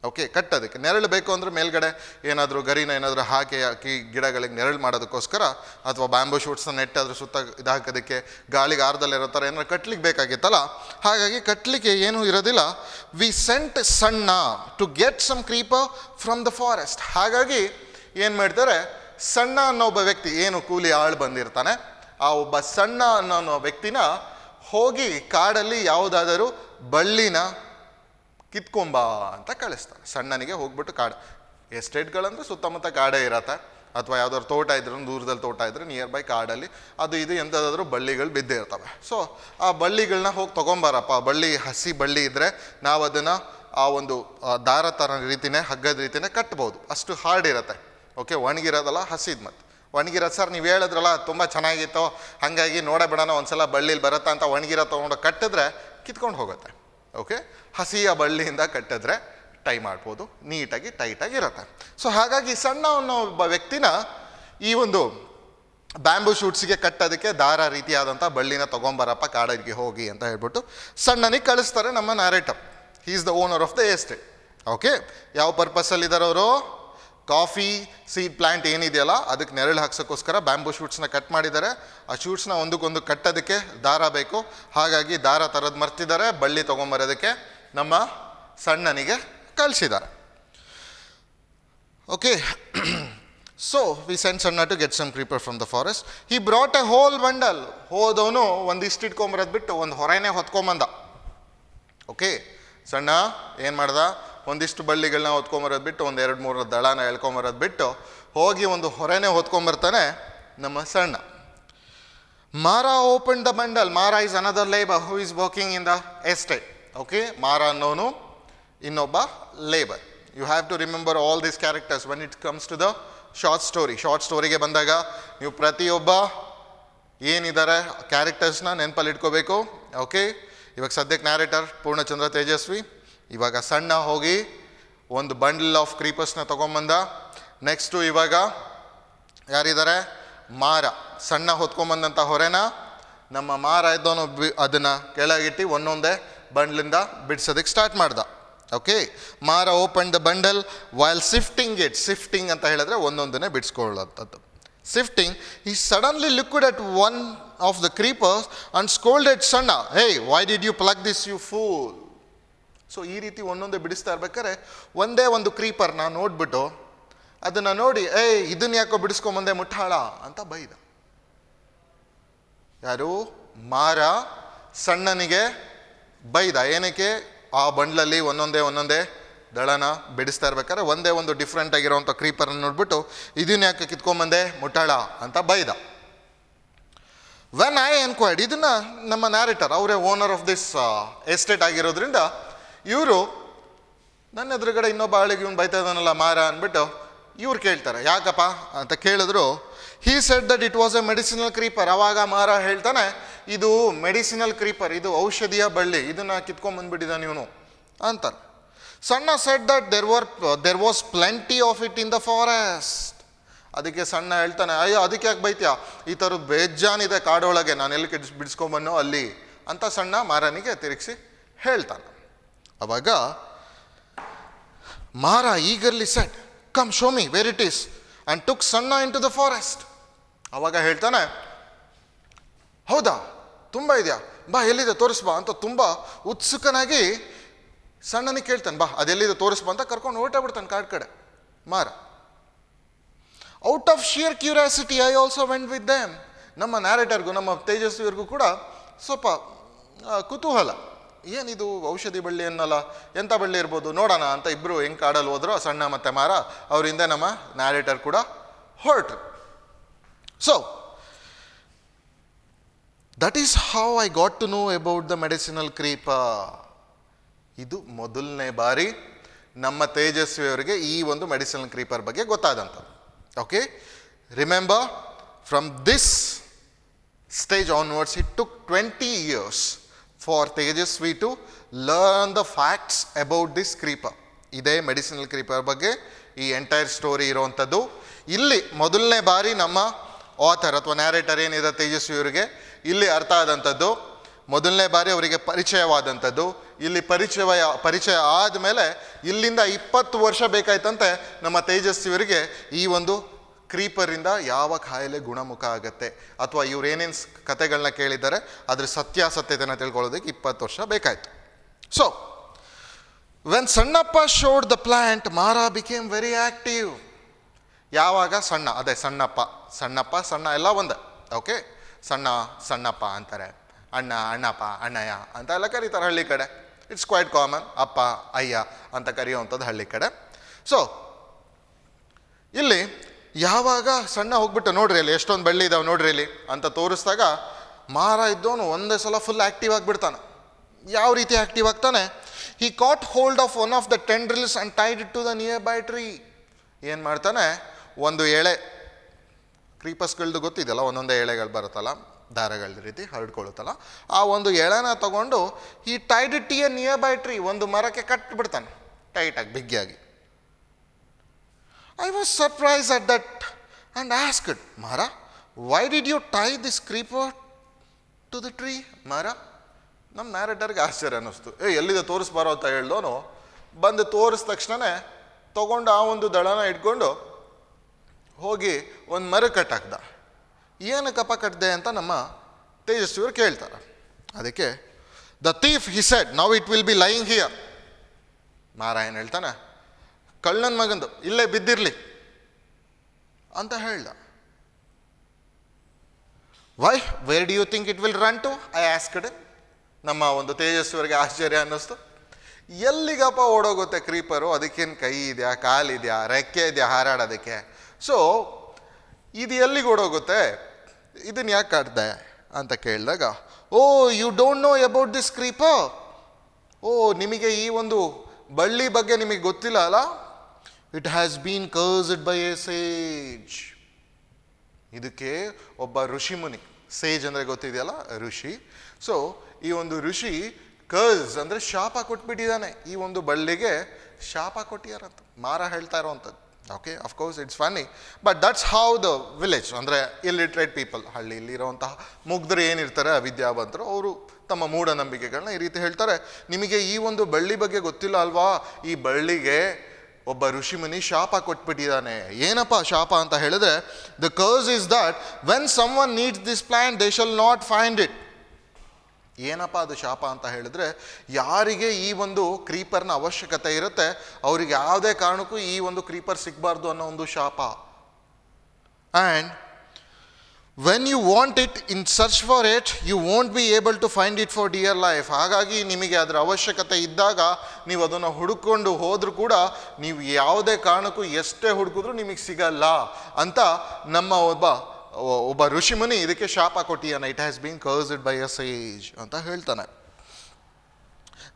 ಓಕೆ, ಕಟ್ಟೋದಕ್ಕೆ ನೆರಳು ಬೇಕು ಅಂದರೆ ಮೇಲ್ಗಡೆ ಏನಾದರೂ ಗರಿನ ಏನಾದರೂ ಹಾಕಿ ಗಿಡಗಳಿಗೆ ನೆರಳು ಮಾಡೋದಕ್ಕೋಸ್ಕರ ಅಥವಾ ಬ್ಯಾಂಬೂ ಶೂಟ್ಸ್ನ ನೆಟ್ಟು ಅದ್ರ ಸುತ್ತ ಇದು ಹಾಕೋದಕ್ಕೆ ಗಾಳಿಗೆ ಆರ್ದಲ್ಲಿರೋ ಥರ ಏನಾದ್ರು ಕಟ್ಲಿಕ್ಕೆ ಬೇಕಾಗಿತ್ತಲ್ಲ, ಹಾಗಾಗಿ ಕಟ್ಟಲಿಕ್ಕೆ ಏನೂ ಇರೋದಿಲ್ಲ. ವಿ ಸೆಂಟ್ ಸಣ್ಣ to get some creeper from the forest. ಹಾಗಾಗಿ ಏನು ಮಾಡ್ತಾರೆ, ಸಣ್ಣ ಅನ್ನೋ ಒಬ್ಬ ವ್ಯಕ್ತಿ, ಏನು ಕೂಲಿ ಆಳು ಬಂದಿರ್ತಾನೆ, ಆ ಒಬ್ಬ ಸಣ್ಣ ಅನ್ನೋ ವ್ಯಕ್ತಿನ ಹೋಗಿ ಕಾಡಲ್ಲಿ ಯಾವುದಾದರೂ ಬಳ್ಳಿನ ಕಿತ್ಕೊಂಬ ಅಂತ ಕಳಿಸ್ತಾರೆ. ಸಣ್ಣನಿಗೆ ಹೋಗ್ಬಿಟ್ಟು ಕಾಡು, ಎಸ್ಟೇಟ್ಗಳಂದ್ರೆ ಸುತ್ತಮುತ್ತ ಕಾಡೇ ಇರತ್ತೆ, ಅಥವಾ ಯಾವ್ದಾದ್ರು ತೋಟ ಇದ್ರೆ, ದೂರದಲ್ಲಿ ತೋಟ ಇದ್ರೆ ನಿಯರ್ ಬೈ ಕಾಡಲ್ಲಿ ಅದು ಇದು ಎಂಥದಾದ್ರೂ ಬಳ್ಳಿಗಳು ಬಿದ್ದೇ ಇರ್ತವೆ. ಸೊ ಆ ಬಳ್ಳಿಗಳನ್ನ ಹೋಗಿ ತೊಗೊಂಬಾರಪ್ಪ, ಬಳ್ಳಿ ಹಸಿ ಬಳ್ಳಿ ಇದ್ದರೆ ನಾವು ಅದನ್ನು ಆ ಒಂದು ದಾರ ಥರ ರೀತಿನೇ, ಹಗ್ಗದ ರೀತಿನೇ ಕಟ್ಬೋದು, ಅಷ್ಟು ಹಾರ್ಡ್ ಇರುತ್ತೆ. ಓಕೆ, ಒಣಗಿರೋದಲ್ಲ, ಹಸಿದ್. ಮತ್ತು ಒಣಗಿರೋದು ಸರ್ ನೀವು ಹೇಳಿದ್ರಲ್ಲ ತುಂಬ ಚೆನ್ನಾಗಿತ್ತು, ಹಾಗಾಗಿ ನೋಡೇ ಬಿಡೋಣ ಒಂದ್ಸಲ ಬಳ್ಳಿಲಿ ಬರುತ್ತಾ ಅಂತ ಒಣಗಿರೋ ತೊಗೊಂಡು ಕಟ್ಟಿದ್ರೆ ಕಿತ್ಕೊಂಡು ಹೋಗುತ್ತೆ. ಓಕೆ, ಹಸಿಯ ಬಳ್ಳಿಯಿಂದ ಕಟ್ಟಿದ್ರೆ ಟೈ ಮಾಡ್ಬೋದು, ನೀಟಾಗಿ ಟೈಟಾಗಿ ಇರುತ್ತೆ. ಸೊ ಹಾಗಾಗಿ ಸಣ್ಣ ಅನ್ನೋ ಒಬ್ಬ ವ್ಯಕ್ತಿನ ಈ ಒಂದು ಬ್ಯಾಂಬೂ ಶೂಟ್ಸಿಗೆ ಕಟ್ಟೋದಕ್ಕೆ ದಾರ ರೀತಿಯಾದಂಥ ಬಳ್ಳಿನ ತೊಗೊಂಬರಪ್ಪ ಕಾಡಿಗೆ ಹೋಗಿ ಅಂತ ಹೇಳ್ಬಿಟ್ಟು ಸಣ್ಣನಿಗೆ ಕಳಿಸ್ತಾರೆ ನಮ್ಮ narrator. He is the owner of the estate. Okay, ಯಾವ ಪರ್ಪಸಲ್ಲಿದ್ದಾರೆ ಅವರು? ಕಾಫಿ ಸೀಡ್ ಪ್ಲ್ಯಾಂಟ್ ಏನಿದೆಯಲ್ಲ ಅದಕ್ಕೆ ನೆರಳು ಹಾಕ್ಸೋಕ್ಕೋಸ್ಕರ ಬ್ಯಾಂಬೂ ಶೂಟ್ಸ್ನ ಕಟ್ ಮಾಡಿದ್ದಾರೆ. ಆ ಶೂಟ್ಸ್ನ ಒಂದಕ್ಕೊಂದು ಕಟ್ಟೋದಕ್ಕೆ ದಾರ ಬೇಕು, ಹಾಗಾಗಿ ದಾರ ತರದು ಮರ್ತಿದ್ದಾರೆ, ಬಳ್ಳಿ ತೊಗೊಂಬರೋದಕ್ಕೆ ನಮ್ಮ ಸಣ್ಣನಿಗೆ ಕಳಿಸಿದ್ದಾರೆ. ಓಕೆ, ಸೊ ವಿ ಸೆಂಟ್ ಸಣ್ಣ to get some creeper from the forest. He brought a whole bundle. ಹೋದವನು ಒಂದಿಷ್ಟು ಇಟ್ಕೊಂಬರೋದು ಬಿಟ್ಟು ಒಂದು ಹೊರೆನೇ ಹೊತ್ಕೊಂಬಂದ. ಓಕೆ, ಸಣ್ಣ ಏನು ಮಾಡ್ದ, ಒಂದಿಷ್ಟು ಬಳ್ಳಿಗಳನ್ನ ಹೊತ್ಕೊಂಬರೋದು ಬಿಟ್ಟು, ಒಂದು 2-3 ದಳನ ಎಳ್ಕೊಂಬರೋದು ಬಿಟ್ಟು ಹೋಗಿ ಒಂದು ಹೊರೆನೇ ಹೊತ್ಕೊಂಬರ್ತಾನೆ ನಮ್ಮ Sanna. Mara open the bundle. Mara is another labour who is working in the estate. Okay, Mara ಅನ್ನೋನು ಇನ್ನೊಬ್ಬ labour. You have to remember all these characters when it comes to the short story. Short ಸ್ಟೋರಿಗೆ ಬಂದಾಗ ನೀವು ಪ್ರತಿಯೊಬ್ಬ ಏನಿದ್ದಾರೆ ಕ್ಯಾರೆಕ್ಟರ್ಸ್ನ ನೆನಪಲ್ಲಿ ಇಟ್ಕೋಬೇಕು. ಓಕೆ, ಇವಾಗ ಸದ್ಯಕ್ಕೆ ನ್ಯಾರೇಟರ್ ಪೂರ್ಣಚಂದ್ರ ತೇಜಸ್ವಿ. ಇವಾಗ ಸಣ್ಣ ಹೋಗಿ ಒಂದು ಬಂಡಲ್ ಆಫ್ ಕ್ರೀಪರ್ಸ್ನ ತೊಗೊಂಬಂದ. ನೆಕ್ಸ್ಟು ಇವಾಗ ಯಾರಿದ್ದಾರೆ? ಮಾರ. ಸಣ್ಣ ಹೊತ್ಕೊಂಬಂದಂಥ ಹೊರೆನ ನಮ್ಮ ಮಾರ ಇದ್ದವನು ಅದನ್ನು ಕೆಳಗಿಟ್ಟು ಒಂದೊಂದೇ ಬಂಡ್ಲಿಂದ ಬಿಡಿಸೋದಕ್ಕೆ ಸ್ಟಾರ್ಟ್ ಮಾಡ್ದ. Okay, Mara open the bundle while sifting it. Sifting ಅಂತ ಹೇಳಿದ್ರೆ ಒಂದೊಂದನ್ನೇ ಬಿಡಿಸ್ಕೊಳ್ಳೋಂಥದ್ದು. ಸಿಫ್ಟಿಂಗ್, ಈ suddenly liquid at one of the creepers and scolded Sanna, hey why did you plug this you fool. So ಈ ರೀತಿ ಒಂದೊಂದೇ ಬಿಡಿಸ್ತಾ ಇರ್ಬೇಕಾದ್ರೆ ಒಂದೇ ಒಂದು ಕ್ರೀಪರ್ನ ನೋಡ್ಬಿಟ್ಟು ಅದನ್ನು ನೋಡಿ, ಇದನ್ನ ಯಾಕೋ ಬಿಡಿಸ್ಕೊಂಬಂದೆ ಮುಟ್ಟಾಳ ಅಂತ ಬೈದ. ಯಾರು? ಮಾರ ಸಣ್ಣನಿಗೆ ಬೈದ. ಏನಕ್ಕೆ? ಆ ಬಂಡ್ಲಲ್ಲಿ ಒಂದೊಂದೇ ದಳನ ಬಿಡಿಸ್ತಾ ಇರ್ಬೇಕಾದ್ರೆ ಒಂದೇ ಒಂದು ಡಿಫ್ರೆಂಟ್ ಆಗಿರೋವಂಥ ಕ್ರೀಪರ್ನ ನೋಡ್ಬಿಟ್ಟು ಇದನ್ನ ಯಾಕೆ ಕಿತ್ಕೊಂಬಂದೆ ಮುಟ್ಟಾಳ ಅಂತ ಬೈದ. ವೆನ್ ಐ ಎನ್ಕ್ವೈರ್ಡ್, ಇದನ್ನ ನಮ್ಮ ನ್ಯಾರೇಟರ್ ಅವರೇ ಓನರ್ ಆಫ್ ದಿಸ್ ಎಸ್ಟೇಟ್ ಆಗಿರೋದ್ರಿಂದ ಇವರು ನನ್ನ ಎದುರುಗಡೆ ಇನ್ನೊಬ್ಬ ಆಳಿಗೆ ಇವನು ಬೈತಾ ಇದ್ದಾನಲ್ಲ ಮಾರ ಅಂದ್ಬಿಟ್ಟು ಇವ್ರು ಕೇಳ್ತಾರೆ, ಯಾಕಪ್ಪ ಅಂತ ಕೇಳಿದ್ರು. He said that it was A medicinal creeper. ಅವಾಗ ಮಾರ ಹೇಳ್ತಾನೆ, ಇದು ಮೆಡಿಸಿನಲ್ ಕ್ರೀಪರ್, ಇದು ಔಷಧಿಯ ಬಳ್ಳಿ, ಇದನ್ನು ಕಿತ್ಕೊಂಡ್ಬಂದ್ಬಿಟ್ಟಿದ್ದಾನೆ ಇವನು ಅಂತಾರೆ. ಸಣ್ಣ said that there was plenty of it in the forest. ಅದಕ್ಕೆ ಸಣ್ಣ ಹೇಳ್ತಾನೆ, ಅಯ್ಯೋ ಅದಕ್ಕೆ ಯಾಕೆ ಬೈತ್ಯಾ, ಈ ಥರದ್ದು ಬೇಜಾನಿದೆ ಕಾಡೊಳಗೆ, ನಾನು ಎಲ್ಲಿ ಬಿಡಿಸ್ಕೊಂಬನ್ನೋ ಅಲ್ಲಿ ಅಂತ ಸಣ್ಣ ಮಾರನಿಗೆ ತಿರುಗಿಸಿ ಹೇಳ್ತಾನೆ. ಅವಾಗ ಮಾರ eagerly shed, come show me where it is, and took ಸಣ್ಣ ಇನ್ ಟು ದ ಫಾರೆಸ್ಟ್. ಅವಾಗ ಹೇಳ್ತಾನೆ, ಹೌದಾ ತುಂಬ ಇದೆಯಾ, ಬಾ ಎಲ್ಲಿದೆ ತೋರಿಸ್ಬಾ ಅಂತ ತುಂಬ ಉತ್ಸುಕನಾಗಿ ಸಣ್ಣನಿಗೆ ಕೇಳ್ತಾನೆ, ಬಾ ಅದೆಲ್ಲಿದೆ ತೋರಿಸ್ಬಾ ಅಂತ ಕರ್ಕೊಂಡು ಹೊರಟೇ ಬಿಡ್ತಾನೆ ಕಾಡ್ ಕಡೆ ಮಾರ. Out of shear curiosity I also went with them. ನಮ್ಮ ನ್ಯಾರೇಟರ್ಗೂ ನಮ್ಮ ತೇಜಸ್ವಿಯರ್ಗೂ ಕೂಡ ಸ್ವಲ್ಪ ಕುತೂಹಲ, ಏನಿದು ಔಷಧಿ ಬಳ್ಳಿ ಅನ್ನಲ್ಲ, ಎಂಥ ಬಳ್ಳಿ ಇರ್ಬೋದು ನೋಡೋಣ ಅಂತ ಇಬ್ಬರು ಹೆಂಗೆ ಕಾಡಲ್ಲಿ ಹೋದ್ರು ಸಣ್ಣ ಮತ್ತು ಮಾರ. ಅವರಿಂದ ನಮ್ಮ ನ್ಯಾರೇಟರ್ ಕೂಡ ಹೊರಟ್ರು. So that is how I got to know about the medicinal creeper. ಇದು ಮೊದಲನೇ ಬಾರಿ ನಮ್ಮ ತೇಜಸ್ವಿಯವರಿಗೆ ಈ ಒಂದು ಮೆಡಿಸಿನಲ್ ಕ್ರೀಪರ್ ಬಗ್ಗೆ ಗೊತ್ತಾದಂಥದ್ದು. Okay, remember from this stage onwards it took 20 years for Tejaswi to learn the facts about this creeper. ಇದೇ ಮೆಡಿಸಿನಲ್ ಕ್ರೀಪರ್ ಬಗ್ಗೆ ಈ ಎಂಟೈರ್ ಸ್ಟೋರಿ ಇರುವಂಥದ್ದು. ಇಲ್ಲಿ ಮೊದಲನೇ ಬಾರಿ ನಮ್ಮ ಆಥರ್ ಅಥವಾ ನ್ಯಾರೇಟರ್ ಏನಿದೆ ತೇಜಸ್ವಿಯವರಿಗೆ ಇಲ್ಲಿ ಅರ್ಥ ಆದಂಥದ್ದು, ಮೊದಲನೇ ಬಾರಿ ಅವರಿಗೆ ಪರಿಚಯವಾದಂಥದ್ದು. ಇಲ್ಲಿ ಪರಿಚಯ ಆದಮೇಲೆ ಇಲ್ಲಿಂದ 20 ವರ್ಷ ಬೇಕಾಯ್ತಂತೆ ನಮ್ಮ ತೇಜಸ್ವಿಯವರಿಗೆ ಈ ಒಂದು ಕ್ರೀಪರಿಂದ ಯಾವ ಕಾಯಿಲೆ ಗುಣಮುಖ ಆಗತ್ತೆ ಅಥವಾ ಇವ್ರು ಏನೇನು ಕತೆಗಳನ್ನ ಕೇಳಿದ್ದಾರೆ ಅದ್ರ ಸತ್ಯಾಸತ್ಯತೆಯನ್ನು ತಿಳ್ಕೊಳ್ಳೋದಕ್ಕೆ 20 ವರ್ಷ ಬೇಕಾಯಿತು. So when Sannappa showed the plant, ಮಾರ ಬಿಕೇಮ್ ವೆರಿ ಆ್ಯಕ್ಟಿವ್. ಯಾವಾಗ ಸಣ್ಣ ಎಲ್ಲ ಒಂದೇ. ಓಕೆ, ಸಣ್ಣಪ್ಪ ಅಂತಾರೆ, ಅಣ್ಣಪ್ಪ, ಅಣ್ಣಯ್ಯ ಅಂತ ಎಲ್ಲ ಕರೀತಾರೆ ಹಳ್ಳಿ ಕಡೆ. ಇಟ್ಸ್ ಕ್ವೈಟ್ ಕಾಮನ್, ಅಪ್ಪ ಅಯ್ಯ ಅಂತ ಕರೆಯುವಂಥದ್ದು ಹಳ್ಳಿ ಕಡೆ. ಸೊ ಇಲ್ಲಿ ಯಾವಾಗ ಸಣ್ಣ ಹೋಗ್ಬಿಟ್ಟು ನೋಡ್ರಿ ಅಲ್ಲಿ ಎಷ್ಟೊಂದು ಬಳ್ಳಿ ಇದಾವೆ ನೋಡ್ರಿ ಇಲ್ಲಿ ಅಂತ ತೋರಿಸಿದಾಗ ಮಾರ ಇದ್ದವನು ಒಂದೇ ಸಲ ಫುಲ್ ಆ್ಯಕ್ಟಿವ್ ಆಗಿಬಿಡ್ತಾನೆ. ಯಾವ ರೀತಿ ಆ್ಯಕ್ಟಿವ್ ಆಗ್ತಾನೆ? He caught hold of one of the tendrils and tied it to the nearby tree. ಏನು ಮಾಡ್ತಾನೆ, ಒಂದು ಎಳೆ, ಕ್ರೀಪರ್ಸ್ಗಳದ್ದು ಗೊತ್ತಿದೆಯಲ್ಲ, ಒಂದೊಂದೇ ಎಳೆಗಳು ಬರುತ್ತಲ್ಲ, ದಾರಗಳ ರೀತಿ ಹರಡ್ಕೊಳ್ಳುತ್ತಲ್ಲ, ಆ ಒಂದು ಎಳೆನ ತಗೊಂಡು he tied it to a nearby tree, ಒಂದು ಮರಕ್ಕೆ ಕಟ್ಟಿಬಿಡ್ತಾನೆ ಟೈಟಾಗಿ ಬಿಗ್ಗಿಯಾಗಿ. I was surprised at that and asked, Mara, why did you tie this creeper to the tree? Mara, ನಮ್ಮ ನ್ಯಾರೇಟರ್ಗೆ ಆಶ್ಚರ್ಯ ಅನ್ನಿಸ್ತು. ಎಲ್ಲಿದೆ ತೋರಿಸ್ಬಾರೋ ಅಂತ ಹೇಳ್ದವನು ಬಂದು ತೋರಿಸಿದ ತಕ್ಷಣವೇ ತೊಗೊಂಡು ಆ ಒಂದು ದಳನ ಇಟ್ಕೊಂಡು ಹೋಗಿ ಒಂದು ಮರ ಕಟ್ಟಾಕ್ದ. ಏನಕ್ಕಪ್ಪ ಕಟ್ಟಿದೆ ಅಂತ ನಮ್ಮ ತೇಜಸ್ವಿಯವರು ಕೇಳ್ತಾರೆ. ಅದಕ್ಕೆ the thief he said, now it will be lying here. Maara ಏನು ಹೇಳ್ತಾನೆ, ಕಳ್ಳನ ಮಗಂದು ಇಲ್ಲೇ ಬಿದ್ದಿರಲಿ ಅಂತ ಹೇಳ್ದ. Why, where do you think it will run to, I asked. ನಮ್ಮ ಒಂದು ತೇಜಸ್ವಿಯವರಿಗೆ ಆಶ್ಚರ್ಯ ಅನ್ನಿಸ್ತು. ಎಲ್ಲಿಗಪ್ಪ ಓಡೋಗುತ್ತೆ ಕ್ರೀಪರು, ಅದಕ್ಕೇನು ಕೈ ಇದೆಯಾ, ಕಾಲಿದೆಯಾ, ರೆಕ್ಕೆ ಇದೆಯಾ ಹಾರಾಡೋದಕ್ಕೆ? ಸೊ ಇದು ಎಲ್ಲಿಗೆ ಓಡೋಗುತ್ತೆ, ಇದನ್ನು ಯಾಕೆ ಕಾಡ್ದೆ ಅಂತ ಕೇಳಿದಾಗ, oh you don't know about this creeper, ಓ ನಿಮಗೆ ಈ ಒಂದು ಬಳ್ಳಿ ಬಗ್ಗೆ ನಿಮಗೆ ಗೊತ್ತಿಲ್ಲ ಅಲ್ಲ, it has been cursed by a sage. ಇದಕ್ಕೆ ಒಬ್ಬ ಋಷಿ ಮುನಿ, ಸೇಜ್ ಅಂದರೆ ಗೊತ್ತಿದೆಯಲ್ಲ, ಋಷಿ. ಸೊ ಈ ಒಂದು ಋಷಿ ಕರ್ಸ್ ಅಂದರೆ ಶಾಪ ಕೊಟ್ಬಿಟ್ಟಿದ್ದಾನೆ, ಈ ಒಂದು ಬಳ್ಳಿಗೆ ಶಾಪ ಕೊಟ್ಟಿಯಾರಂತ ಮಾರ ಹೇಳ್ತಾ ಇರೋವಂಥದ್ದು. Okay, of course it's funny, but that's how the village, ಅಂದರೆ ಇಲ್ಲಿಟ್ರೇಟ್ ಪೀಪಲ್, ಹಳ್ಳಿಯಲ್ಲಿರುವಂತಹ ಮುಗ್ಧರು ಏನಿರ್ತಾರೆ, ಅವಿದ್ಯಾವಂತರು, ಅವರು ತಮ್ಮ ಮೂಢನಂಬಿಕೆಗಳನ್ನ ಈ ರೀತಿ ಹೇಳ್ತಾರೆ. ನಿಮಗೆ ಈ ಒಂದು ಬಳ್ಳಿ ಬಗ್ಗೆ ಗೊತ್ತಿಲ್ಲ ಅಲ್ವಾ, ಈ ಬಳ್ಳಿಗೆ ಒಬ್ಬ ಋಷಿಮುನಿ ಶಾಪ ಕೊಟ್ಬಿಟ್ಟಿದ್ದಾನೆ. ಏನಪ್ಪ ಶಾಪ ಅಂತ ಹೇಳಿದ್ರೆ, the curse is that when someone needs this plant they shall not find it. ಏನಪ್ಪ ಅದು ಶಾಪ ಅಂತ ಹೇಳಿದ್ರೆ, ಯಾರಿಗೆ ಈ ಒಂದು ಕ್ರೀಪರ್ನ ಅವಶ್ಯಕತೆ ಇರುತ್ತೆ ಅವ್ರಿಗೆ ಯಾವುದೇ ಕಾರಣಕ್ಕೂ ಈ ಒಂದು ಕ್ರೀಪರ್ ಸಿಗಬಾರ್ದು ಅನ್ನೋ ಒಂದು ಶಾಪ. And when you want it in search for it you won't be able to find it for dear life. ಹಾಗಾಗಿ ನಿಮಗೆ ಅದರ ಅವಶ್ಯಕತೆ ಇದ್ದಾಗ ನೀವು ಅದನ್ನು ಹುಡುಕೊಂಡು ಹೋದರೂ ಕೂಡ ನೀವು ಯಾವುದೇ ಕಾರಣಕ್ಕೂ ಎಷ್ಟೇ ಹುಡುಕಿದ್ರೂ ನಿಮಗೆ ಸಿಗಲ್ಲ ಅಂತ ನಮ್ಮ ಒಬ್ಬ ಋಷಿಮುನಿ ಇದಕ್ಕೆ ಶಾಪ ಕೊಟ್ಟಿಯಾನೆ. It has been cursed by a sage ಅಂತ ಹೇಳ್ತಾನೆ.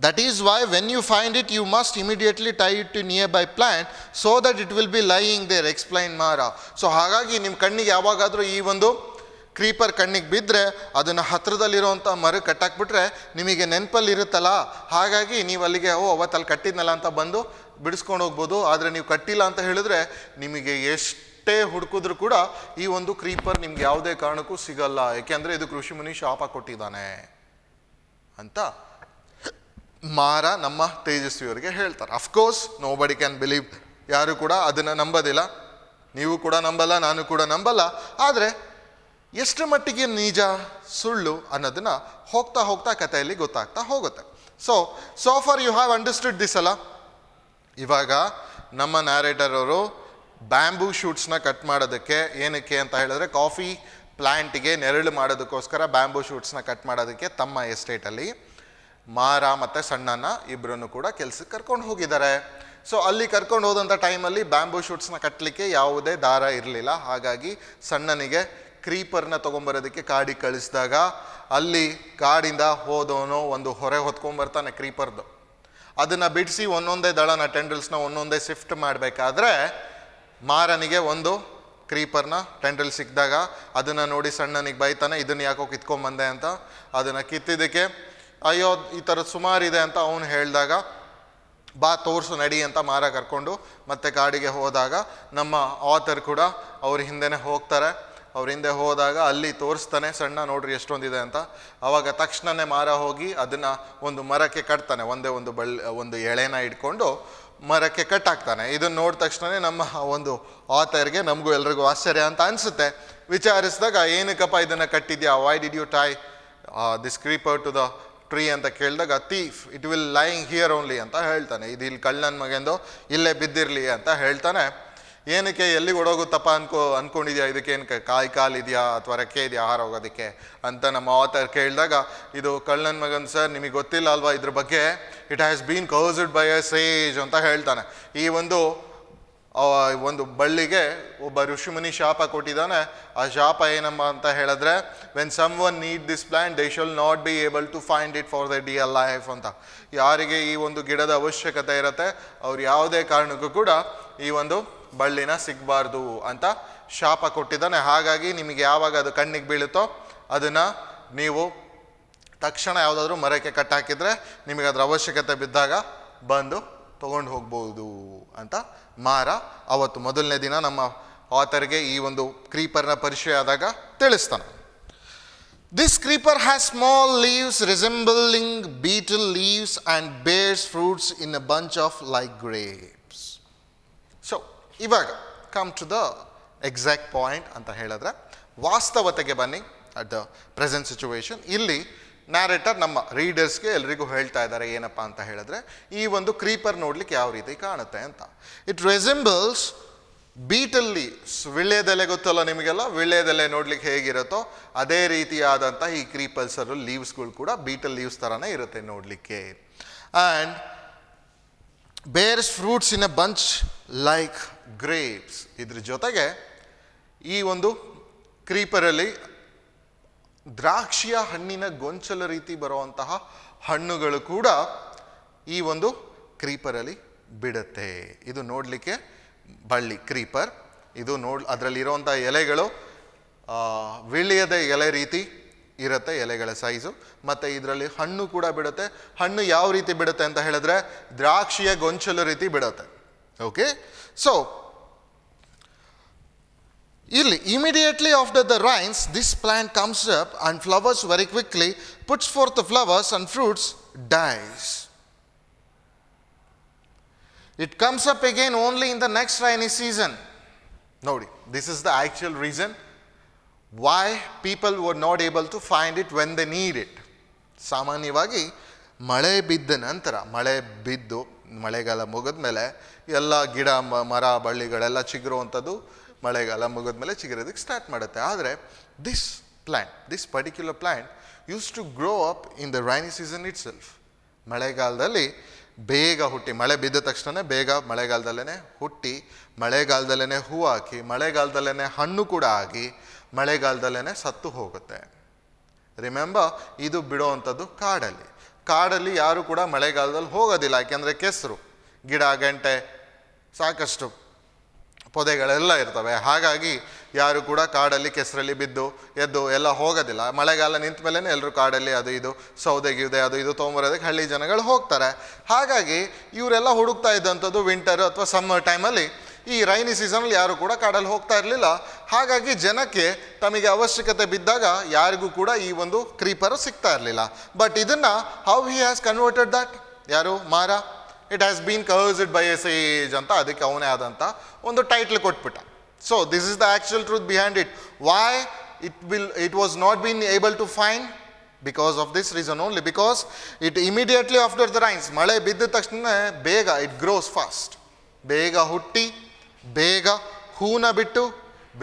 That is why when you find it you must immediately tie it to nearby plant so that it will be lying there, explain Mara. So ಹಾಗಾಗಿ ನಿಮ್ಮ ಕಣ್ಣಿಗೆ ಯಾವಾಗಾದರೂ ಈ ಒಂದು ಕ್ರೀಪರ್ ಕಣ್ಣಿಗೆ ಬಿದ್ದರೆ ಅದನ್ನು ಹತ್ತಿರದಲ್ಲಿರುವಂಥ ಮರ ಕಟ್ಟಾಕ್ಬಿಟ್ರೆ ನಿಮಗೆ ನೆನಪಲ್ಲಿ ಇರುತ್ತಲ್ಲ, ಹಾಗಾಗಿ ನೀವು ಅಲ್ಲಿಗೆ ಅವತ್ತಲ್ಲಿ ಕಟ್ಟಿದ್ನಲ್ಲ ಅಂತ ಬಂದು ಬಿಡಿಸ್ಕೊಂಡು ಹೋಗ್ಬೋದು. ಆದರೆ ನೀವು ಕಟ್ಟಿಲ್ಲ ಅಂತ ಹೇಳಿದ್ರೆ ನಿಮಗೆ ಎಷ್ಟೇ ಹುಡುಕಿದ್ರು ಕೂಡ ಈ ಒಂದು ಕ್ರೀಪರ್ ನಿಮ್ಗೆ ಯಾವುದೇ ಕಾರಣಕ್ಕೂ ಸಿಗಲ್ಲ, ಏಕೆಂದರೆ ಇದು ಋಷಿಮುನಿ ಶಾಪ ಕೊಟ್ಟಿದ್ದಾನೆ ಅಂತ ಮಾರ ನಮ್ಮ ತೇಜಸ್ವಿಯವರಿಗೆ ಹೇಳ್ತಾರೆ. ಅಫ್ಕೋರ್ಸ್ ನೋ ಬಡಿ ಕ್ಯಾನ್ ಬಿಲೀವ್, ಯಾರು ಕೂಡ ಅದನ್ನು ನಂಬೋದಿಲ್ಲ, ನೀವು ಕೂಡ ನಂಬಲ್ಲ, ನಾನು ಕೂಡ ನಂಬಲ್ಲ. ಆದರೆ ಎಷ್ಟು ಮಟ್ಟಿಗೆ ನಿಜ ಸುಳ್ಳು ಅನ್ನೋದನ್ನು ಹೋಗ್ತಾ ಹೋಗ್ತಾ ಕಥೆಯಲ್ಲಿ ಗೊತ್ತಾಗ್ತಾ ಹೋಗುತ್ತೆ. So far you have understood this ಅಲ್ಲ. ಇವಾಗ ನಮ್ಮ ನ್ಯಾರೇಟರ್ ಅವರು ಬ್ಯಾಂಬೂ ಶೂಟ್ಸ್ನ ಕಟ್ ಮಾಡೋದಕ್ಕೆ, ಏನಕ್ಕೆ ಅಂತ ಹೇಳಿದ್ರೆ ಕಾಫಿ ಪ್ಲ್ಯಾಂಟಿಗೆ ನೆರಳು ಮಾಡೋದಕ್ಕೋಸ್ಕರ ಬ್ಯಾಂಬೂ ಶೂಟ್ಸ್ನ ಕಟ್ ಮಾಡೋದಕ್ಕೆ ತಮ್ಮ ಎಸ್ಟೇಟಲ್ಲಿ ಮಾರ ಮತ್ತು ಸಣ್ಣನ ಇಬ್ಬರನ್ನು ಕೂಡ ಕೆಲಸಕ್ಕೆ ಕರ್ಕೊಂಡು ಹೋಗಿದ್ದಾರೆ. ಸೊ ಅಲ್ಲಿ ಕರ್ಕೊಂಡು ಹೋದಂಥ ಟೈಮಲ್ಲಿ ಬ್ಯಾಂಬೂ ಶೂಟ್ಸ್ನ ಕಟ್ಟಲಿಕ್ಕೆ ಯಾವುದೇ ದಾರ ಇರಲಿಲ್ಲ. ಹಾಗಾಗಿ ಸಣ್ಣನಿಗೆ ಕ್ರೀಪರ್ನ ತೊಗೊಂಬರೋದಕ್ಕೆ ಕಾಡಿಗೆ ಕಳಿಸಿದಾಗ ಅಲ್ಲಿ ಕಾಡಿಂದ ಹೋದವನು ಒಂದು ಹೊರೆ ಹೊತ್ಕೊಂಬರ್ತಾನೆ ಕ್ರೀಪರ್ದು. ಅದನ್ನು ಬಿಡಿಸಿ ಒಂದೊಂದೇ ದಳನ ಟೆಂಡಲ್ಸ್ನ ಒಂದೊಂದೇ ಶಿಫ್ಟ್ ಮಾಡಬೇಕಾದ್ರೆ ಮಾರನಿಗೆ ಒಂದು ಕ್ರೀಪರ್ನ ಟೆಂಡಲ್ ಸಿಕ್ಕಿದಾಗ ಅದನ್ನು ನೋಡಿ ಸಣ್ಣನಿಗೆ ಬೈತಾನೆ, ಇದನ್ನು ಯಾಕೋ ಕಿತ್ಕೊಂಬಂದೆ ಅಂತ. ಅದನ್ನು ಕಿತ್ತಿದ್ದಕ್ಕೆ ಅಯ್ಯೋ ಈ ಥರದ್ದು ಸುಮಾರಿದೆ ಅಂತ ಅವನು ಹೇಳಿದಾಗ ಬಾ ತೋರಿಸು ನಡಿ ಅಂತ ಮಾರ ಕರ್ಕೊಂಡು ಮತ್ತೆ ಕಾಡಿಗೆ ಹೋದಾಗ ನಮ್ಮ ಆಥರ್ ಕೂಡ ಅವ್ರ ಹಿಂದೆನೇ ಹೋಗ್ತಾರೆ. ಅವ್ರ ಹಿಂದೆ ಹೋದಾಗ ಅಲ್ಲಿ ತೋರಿಸ್ತಾನೆ ಸಣ್ಣ ನೋಡ್ರಿ ಎಷ್ಟೊಂದಿದೆ ಅಂತ. ಆವಾಗ ತಕ್ಷಣನೇ ಮಾರ ಹೋಗಿ ಅದನ್ನು ಒಂದು ಮರಕ್ಕೆ ಕಟ್ತಾನೆ, ಒಂದೇ ಒಂದು ಎಳೆನ ಇಟ್ಕೊಂಡು ಮರಕ್ಕೆ ಕಟ್ಟಾಕ್ತಾನೆ. ಇದನ್ನು ನೋಡಿದ ತಕ್ಷಣ ನಮ್ಮ ಒಂದು ಆಥರ್ಗೆ ನಮಗೂ ಎಲ್ರಿಗೂ ಆಶ್ಚರ್ಯ ಅಂತ ಅನಿಸುತ್ತೆ. ವಿಚಾರಿಸಿದಾಗ ಏನಕ್ಕಪ್ಪ ಇದನ್ನು ಕಟ್ಟಿದ್ಯಾ, why did you tie this creeper to the tree ಅಂತ ಕೇಳಿದಾಗ thief it will lying here only ಅಂತ ಹೇಳ್ತಾನೆ. ಇದು ಇಲ್ಲಿ ಕಳ್ಳನ ಮಗೆಂದು ಇಲ್ಲೇ ಬಿದ್ದಿರಲಿ ಅಂತ ಹೇಳ್ತಾನೆ. ಏನಕ್ಕೆ ಎಲ್ಲಿಗೆ ಓಡೋಗುತ್ತಪ್ಪ ಅನ್ಕೊಂಡಿದ್ಯಾ, ಇದಕ್ಕೇನು ಕಾಲಿದೆಯಾ ಅಥವಾ ರೆಕ್ಕೆ ಇದೆಯಾ ಆಹಾರ ಹೋಗೋದಕ್ಕೆ ಅಂತ ನಮ್ಮ ಆಥರ್ ಕೇಳಿದಾಗ ಇದು ಕಳ್ಳನ ಮಗನ್ ಸರ್, ನಿಮಗೆ ಗೊತ್ತಿಲ್ಲ ಅಲ್ವಾ ಇದ್ರ ಬಗ್ಗೆ, it has been cursed by a sage ಅಂತ ಹೇಳ್ತಾನೆ. ಈ ಒಂದು ಬಳ್ಳಿಗೆ ಒಬ್ಬ ಋಷಿಮುನಿ ಶಾಪ ಕೊಟ್ಟಿದ್ದಾನೆ. ಆ ಶಾಪ ಏನಮ್ಮ ಅಂತ ಹೇಳಿದ್ರೆ, when someone need this plant they shall not be able to find it for the dear life ಅಂತ. ಯಾರಿಗೆ ಈ ಒಂದು ಗಿಡದ ಅವಶ್ಯಕತೆ ಇರುತ್ತೆ ಅವ್ರು ಯಾವುದೇ ಕಾರಣಕ್ಕೂ ಕೂಡ ಈ ಒಂದು ಬಳ್ಳಿನ ಸಿಗಬಾರ್ದು ಅಂತ ಶಾಪ ಕೊಟ್ಟಿದ್ದಾನೆ. ಹಾಗಾಗಿ ನಿಮಗೆ ಯಾವಾಗ ಅದು ಕಣ್ಣಿಗೆ ಬೀಳುತ್ತೋ ಅದನ್ನು ನೀವು ತಕ್ಷಣ ಯಾವುದಾದ್ರೂ ಮರಕ್ಕೆ ಕಟ್ಟಾಕಿದ್ರೆ ನಿಮಗೆ ಅದರ ಅವಶ್ಯಕತೆ ಬಿದ್ದಾಗ ಬಂದು ತೊಗೊಂಡು ಹೋಗ್ಬೋದು ಅಂತ ಮಾರ ಅವತ್ತು ಮೊದಲನೇ ದಿನ ನಮ್ಮ ಆಥರ್ಗೆ ಈ ಒಂದು ಕ್ರೀಪರ್ನ ಪರಿಚಯ ಆದಾಗ ತಿಳಿಸ್ತಾನೆ. This creeper has small leaves resembling beetle leaves and bears fruits in a bunch of like grapes. So ಇವಾಗ come to the exact point ಅಂತ ಹೇಳಿದ್ರೆ, ವಾಸ್ತವತೆಗೆ ಬನ್ನಿ. ಅಟ್ ದ ಪ್ರೆಸೆಂಟ್ ಸಿಚುವೇಶನ್ ಇಲ್ಲಿ ನ್ಯಾರೇಟರ್ ನಮ್ಮ ರೀಡರ್ಸ್ಗೆ ಎಲ್ರಿಗೂ ಹೇಳ್ತಾ ಇದ್ದಾರೆ ಏನಪ್ಪ ಅಂತ ಹೇಳಿದ್ರೆ, ಈ ಒಂದು ಕ್ರೀಪರ್ ನೋಡ್ಲಿಕ್ಕೆ ಯಾವ ರೀತಿ ಕಾಣುತ್ತೆ ಅಂತ. It resembles beetle leaves. ವಿಳ್ಯದೆಲೆ ಗೊತ್ತಲ್ಲ ನಿಮಗೆಲ್ಲ, ವಿಳ್ಯದೆಲೆ ನೋಡ್ಲಿಕ್ಕೆ ಹೇಗಿರುತ್ತೋ ಅದೇ ರೀತಿಯಾದಂಥ ಈ ಕ್ರೀಪರ್ಸರು ಲೀವ್ಸ್ಗಳು ಕೂಡ ಬೀಟಲ್ ಲೀವ್ಸ್ ಥರನೇ ಇರುತ್ತೆ ನೋಡಲಿಕ್ಕೆ. And bears fruits in a bunch like grapes. ಇದ್ರ ಜೊತೆಗೆ ಈ ಒಂದು ಕ್ರೀಪರಲ್ಲಿ ದ್ರಾಕ್ಷಿಯ ಹಣ್ಣಿನ ಗೊಂಚಲ ರೀತಿ ಬರುವಂತಹ ಹಣ್ಣುಗಳು ಕೂಡ ಈ ಒಂದು ಕ್ರೀಪರಲ್ಲಿ ಬಿಡುತ್ತೆ. ಇದು ನೋಡಲಿಕ್ಕೆ ಬಳ್ಳಿ ಕ್ರೀಪರ್. ಇದು ಅದರಲ್ಲಿರುವಂಥ ಎಲೆಗಳು ವಿಳ್ಯದ ಎಲೆ ರೀತಿ ಇರುತ್ತೆ, ಎಲೆಗಳ ಸೈಜು. ಮತ್ತು ಇದರಲ್ಲಿ ಹಣ್ಣು ಕೂಡ ಬಿಡುತ್ತೆ. ಹಣ್ಣು ಯಾವ ರೀತಿ ಬಿಡುತ್ತೆ ಅಂತ ಹೇಳಿದ್ರೆ ದ್ರಾಕ್ಷಿಯ ಗೊಂಚಲು ರೀತಿ ಬಿಡುತ್ತೆ. ಓಕೆ, ಸೊ ಇಲ್ಲಿ immediately after the rains, this plant comes up and flowers very quickly, puts forth the flowers and fruits, dies. It comes up again only in the next rainy season. Nodi, this is the actual reason why people were not able to find it when they need it. ಸಾಮಾನ್ಯವಾಗಿ ಮಳೆ ಬಿದ್ದ ನಂತರ, ಮಳೆ ಬಿದ್ದು ಮಳೆಗಾಲ ಮುಗಿದ ಮೇಲೆ ಎಲ್ಲ ಗಿಡ ಮರ ಬಳ್ಳಿಗಳೆಲ್ಲ ಚಿಗುರುವಂಥದ್ದು ಮಳೆಗಾಲ ಮುಗಿದ ಮೇಲೆ ಚಿಗುರೋದಕ್ಕೆ ಸ್ಟಾರ್ಟ್ ಮಾಡುತ್ತೆ. ಆದರೆ this particular plant use to grow up in the rainy season itself. ಮಳೆಗಾಲದಲ್ಲಿ ಬೇಗ ಹುಟ್ಟಿ, ಮಳೆ ಬಿದ್ದ ತಕ್ಷಣ ಬೇಗ ಮಳೆಗಾಲದಲ್ಲೇ ಹುಟ್ಟಿ, ಮಳೆಗಾಲದಲ್ಲೇ ಹೂ ಹಾಕಿ, ಮಳೆಗಾಲದಲ್ಲೇ ಹಣ್ಣು ಕೂಡ ಆಗಿ, ಮಳೆಗಾಲದಲ್ಲೇ ಸತ್ತು ಹೋಗುತ್ತೆ. ರಿಮೆಂಬರ್, ಇದು ಬಿಡೋವಂಥದ್ದು ಕಾಡಲ್ಲಿ ಯಾರು ಕೂಡ ಮಳೆಗಾಲದಲ್ಲಿ ಹೋಗೋದಿಲ್ಲ. ಯಾಕೆಂದರೆ ಕೆಸರು, ಗಿಡ ಗಂಟೆ ಸಾಕಷ್ಟು ಪೊದೆಗಳೆಲ್ಲ ಇರ್ತವೆ. ಹಾಗಾಗಿ ಯಾರು ಕೂಡ ಕಾಡಲ್ಲಿ ಕೆಸರಲ್ಲಿ ಬಿದ್ದು ಎದ್ದು ಎಲ್ಲ ಹೋಗೋದಿಲ್ಲ. ಮಳೆಗಾಲ ನಿಂತ ಮೇಲೆ ಎಲ್ಲರೂ ಕಾಡಲ್ಲಿ ಅದು ಇದು ಸೌದೆ ಗಿವ್ದೆ ಅದು ಇದು ತೊಗೊಂಬರೋದಕ್ಕೆ ಹಳ್ಳಿ ಜನಗಳು ಹೋಗ್ತಾರೆ. ಹಾಗಾಗಿ ಇವರೆಲ್ಲ ಹುಡುಕ್ತಾ ಇದ್ದಂಥದ್ದು ವಿಂಟರ್ ಅಥವಾ ಸಮ್ಮರ್ ಟೈಮಲ್ಲಿ. ಈ ರೈನಿ ಸೀಸನಲ್ಲಿ ಯಾರು ಕೂಡ ಕಾಡಲ್ಲಿ ಹೋಗ್ತಾ ಇರಲಿಲ್ಲ. ಹಾಗಾಗಿ ಜನಕ್ಕೆ ತಮಗೆ ಅವಶ್ಯಕತೆ ಬಿದ್ದಾಗ ಯಾರಿಗೂ ಕೂಡ ಈ ಒಂದು ಕ್ರೀಪರ್ ಸಿಗ್ತಾ ಇರಲಿಲ್ಲ. ಬಟ್ ಇದನ್ನು how he has converted that, ಯಾರು Mara, it has been cursed by a sage ಅಂತ ಅದಕ್ಕೆ ಅವನೇ ಆದಂಥ ಒಂದು ಟೈಟ್ಲ್ ಕೊಟ್ಬಿಟ್ಟ. So this is the actual truth behind it. Why it was not been able to find? Because of this reason only. Because it immediately after the rains, ಮಳೆ ಬಿದ್ದ ತಕ್ಷಣ ಬೇಗ ಇಟ್ ಗ್ರೋಸ್ ಫಾಸ್ಟ್, ಬೇಗ ಹುಟ್ಟಿ, ಬೇಗ ಹೂನ ಬಿಟ್ಟು,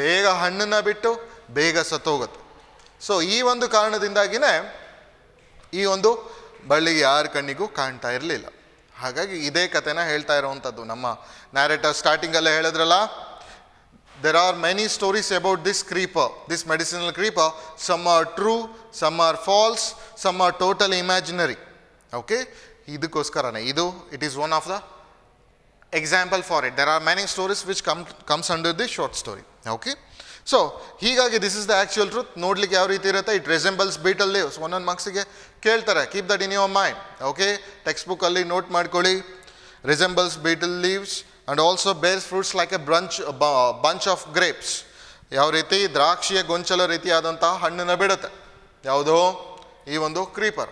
ಬೇಗ ಹಣ್ಣನ್ನು ಬಿಟ್ಟು, ಬೇಗ ಸತ್ತೋಗುತ್ತೆ. ಸೊ ಈ ಒಂದು ಕಾರಣದಿಂದಾಗಿಯೇ ಈ ಒಂದು ಬಳ್ಳಿಗೆ ಯಾರ ಕಣ್ಣಿಗೂ ಕಾಣ್ತಾ ಇರಲಿಲ್ಲ. ಹಾಗಾಗಿ ಇದೇ ಕಥೆನ ಹೇಳ್ತಾ ಇರೋವಂಥದ್ದು ನಮ್ಮ ನ್ಯಾರೇಟರ್. ಸ್ಟಾರ್ಟಿಂಗಲ್ಲೇ ಹೇಳಿದ್ರಲ್ಲ, there are many stories about this creeper, this medicinal creeper. Some are true, some are false, some are totally imaginary. Okay, ಇದಕ್ಕೋಸ್ಕರನೇ ಇದು it is one of the example for it. There are many stories which comes under this short story. Okay, so ಹೀಗಾಗಿ this is the actual truth. ನೋಡ್ಲಿಕ್ಕೆ ಯಾವ ರೀತಿ ಇರುತ್ತೆ, ಇಟ್ ರೆಸೆಂಬಲ್ಸ್ ಬೀಟಲ್ ಲೀವ್ಸ್. ಒಂದೊಂದು ಮಾರ್ಕ್ಸಿಗೆ ಕೇಳ್ತಾರೆ, keep that in your mind. Okay, text ಬುಕ್ಕಲ್ಲಿ ನೋಟ್ ಮಾಡ್ಕೊಳ್ಳಿ. Resembles beetle leaves and also bears fruits like a bunch of grapes. ಯಾವ ರೀತಿ ದ್ರಾಕ್ಷಿಯ ಗೊಂಚಲ ರೀತಿಯಾದಂತಹ ಹಣ್ಣನ್ನು ಬಿಡುತ್ತೆ ಯಾವುದೋ ಈ ಒಂದು creeper.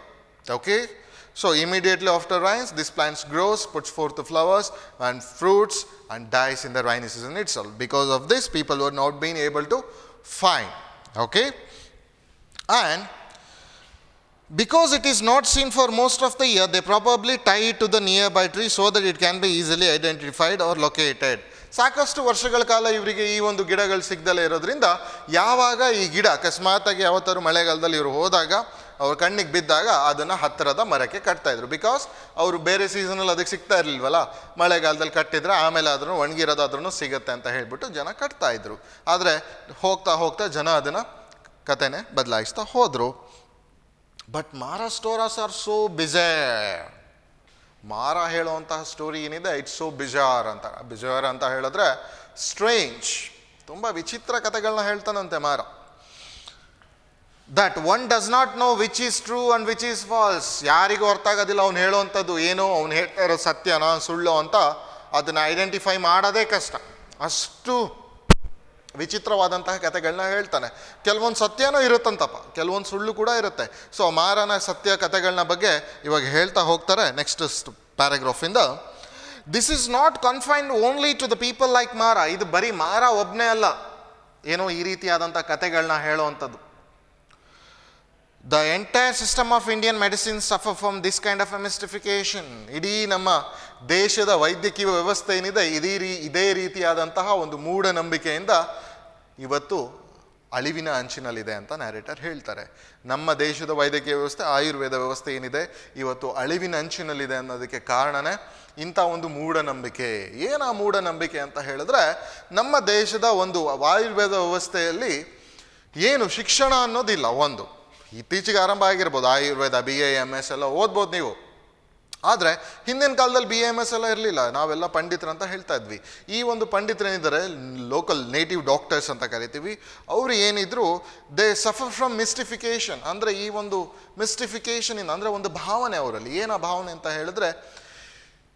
Okay, so immediately after rains, this plant grows, puts forth the flowers and fruits and dies in the rainy season itself. Because of this, people were not being able to find. Okay, and because it is not seen for most of the year, they probably tie it to the nearby tree so that it can be easily identified or located. ಸಾಕಷ್ಟು ವರ್ಷಗಳ ಕಾಲ ಇವರಿಗೆ ಈ ಒಂದು ಗಿಡಗಳು ಸಿಗ್ದಲೇ ಇರೋದ್ರಿಂದ ಯಾವಾಗ ಈ ಗಿಡ ಅಕಸ್ಮಾತಾಗಿ ಯಾವತ್ತಾರು ಮಳೆಗಾಲದಲ್ಲಿ ಇವರು ಹೋದಾಗ ಅವ್ರ ಕಣ್ಣಿಗೆ ಬಿದ್ದಾಗ ಅದನ್ನು ಹತ್ತಿರದ ಮರಕ್ಕೆ ಕಟ್ತಾಯಿದ್ರು. ಬಿಕಾಸ್ ಅವರು ಬೇರೆ ಸೀಸನಲ್ಲಿ ಅದಕ್ಕೆ ಸಿಗ್ತಾ ಇರಲಿಲ್ವಲ್ಲ, ಮಳೆಗಾಲದಲ್ಲಿ ಕಟ್ಟಿದ್ರೆ ಆಮೇಲೆ ಆದ್ರೂ ಒಣಗಿರೋದಾದ್ರೂ ಸಿಗುತ್ತೆ ಅಂತ ಹೇಳಿಬಿಟ್ಟು ಜನ ಕಟ್ತಾಯಿದ್ರು. ಆದರೆ ಹೋಗ್ತಾ ಹೋಗ್ತಾ ಜನ ಅದನ್ನು ಕಥೆನೇ ಬದಲಾಯಿಸ್ತಾ ಹೋದರು. ಬಟ್ ಮಾರ ಸ್ಟೋರಾಸ್ ಆರ್ ಸೋ ಬಿಜಾರ್. ಮಾರ ಹೇಳುವಂತಹ ಸ್ಟೋರಿ ಏನಿದೆ ಇಟ್ಸ್ ಸೋ ಬಿಜಾರ್ ಅಂತ. ಬಿಜಾರ್ ಅಂತ ಹೇಳಿದ್ರೆ ಸ್ಟ್ರೇಂಜ್, ತುಂಬ ವಿಚಿತ್ರ ಕಥೆಗಳನ್ನ ಹೇಳ್ತಾನಂತೆ Mara. That one does not know which is true and which is false. ಯಾರಿಗೂ ಅರ್ಥ ಆಗೋದಿಲ್ಲ ಅವ್ನು ಹೇಳುವಂಥದ್ದು ಏನೋ, ಅವ್ನು ಹೇಳ್ತಾ ಇರೋ ಸತ್ಯನಾ ಸುಳ್ಳು ಅಂತ ಅದನ್ನು ಐಡೆಂಟಿಫೈ ಮಾಡೋದೇ ಕಷ್ಟ. ಅಷ್ಟು ವಿಚಿತ್ರವಾದಂತಹ ಕಥೆಗಳನ್ನ ಹೇಳ್ತಾನೆ. ಕೆಲವೊಂದು ಸತ್ಯನೂ ಇರುತ್ತಂತಪ್ಪ, ಕೆಲವೊಂದು ಸುಳ್ಳು ಕೂಡ ಇರುತ್ತೆ. ಸೊ ಮಾರನ ಸತ್ಯ ಕಥೆಗಳನ್ನ ಬಗ್ಗೆ ಇವಾಗ ಹೇಳ್ತಾ ಹೋಗ್ತಾರೆ ನೆಕ್ಸ್ಟ್ ಪ್ಯಾರಾಗ್ರಾಫಿಂದ. This is not confined only to the people like Mara. ಇದು ಬರೀ ಮಾರ ಒಬ್ಬನೇ ಅಲ್ಲ ಏನೋ ಈ ರೀತಿಯಾದಂಥ ಕಥೆಗಳನ್ನ ಹೇಳುವಂಥದ್ದು. The entire system of Indian medicine suffer from this kind of a mystification. ಇಡೀ ನಮ್ಮ ದೇಶದ ವೈದ್ಯಕೀಯ ವ್ಯವಸ್ಥೆ ಏನಿದೆ ಇದೇ ರೀತಿಯಾದಂತಹ ಒಂದು ಮೂಢನಂಬಿಕೆಯಿಂದ ಇವತ್ತು ಅಳಿವಿನ ಅಂಚಿನಲ್ಲಿದೆ ಅಂತ ನ್ಯಾರೇಟರ್ ಹೇಳ್ತಾರೆ. ನಮ್ಮ ದೇಶದ ವೈದ್ಯಕೀಯ ವ್ಯವಸ್ಥೆ, ಆಯುರ್ವೇದ ವ್ಯವಸ್ಥೆ ಏನಿದೆ ಇವತ್ತು ಅಳಿವಿನ ಅಂಚಿನಲ್ಲಿದೆ ಅನ್ನೋದಕ್ಕೆ ಕಾರಣನೇ ಇಂಥ ಒಂದು ಮೂಢನಂಬಿಕೆ. ಏನು ಆ ಮೂಢನಂಬಿಕೆ ಅಂತ ಹೇಳಿದ್ರೆ, ನಮ್ಮ ದೇಶದ ಒಂದು ಆಯುರ್ವೇದ ವ್ಯವಸ್ಥೆಯಲ್ಲಿ ಏನು ಶಿಕ್ಷಣ ಅನ್ನೋದಿಲ್ಲ. ಒಂದು ಇತ್ತೀಚೆಗೆ ಆರಂಭ ಆಗಿರ್ಬೋದು, ಆಯುರ್ವೇದ BA MS ಎಲ್ಲ ಓದ್ಬೋದು ನೀವು. ಆದರೆ ಹಿಂದಿನ ಕಾಲದಲ್ಲಿ BAMS ಎಲ್ಲ ಇರಲಿಲ್ಲ, ನಾವೆಲ್ಲ ಪಂಡಿತರು ಅಂತ ಹೇಳ್ತಾ ಇದ್ವಿ. ಈ ಒಂದು ಪಂಡಿತರೇನಿದ್ದಾರೆ, ಲೋಕಲ್ ನೇಟಿವ್ ಡಾಕ್ಟರ್ಸ್ ಅಂತ ಕರಿತೀವಿ, ಅವರು ಏನಿದ್ರು ದೇ ಸಫರ್ ಫ್ರಮ್ ಮಿಸ್ಟಿಫಿಕೇಶನ್. ಅಂದರೆ ಈ ಒಂದು ಮಿಸ್ಟಿಫಿಕೇಶನಿಂದ, ಅಂದರೆ ಒಂದು ಭಾವನೆ ಅವರಲ್ಲಿ, ಏನ ಭಾವನೆ ಅಂತ ಹೇಳಿದ್ರೆ,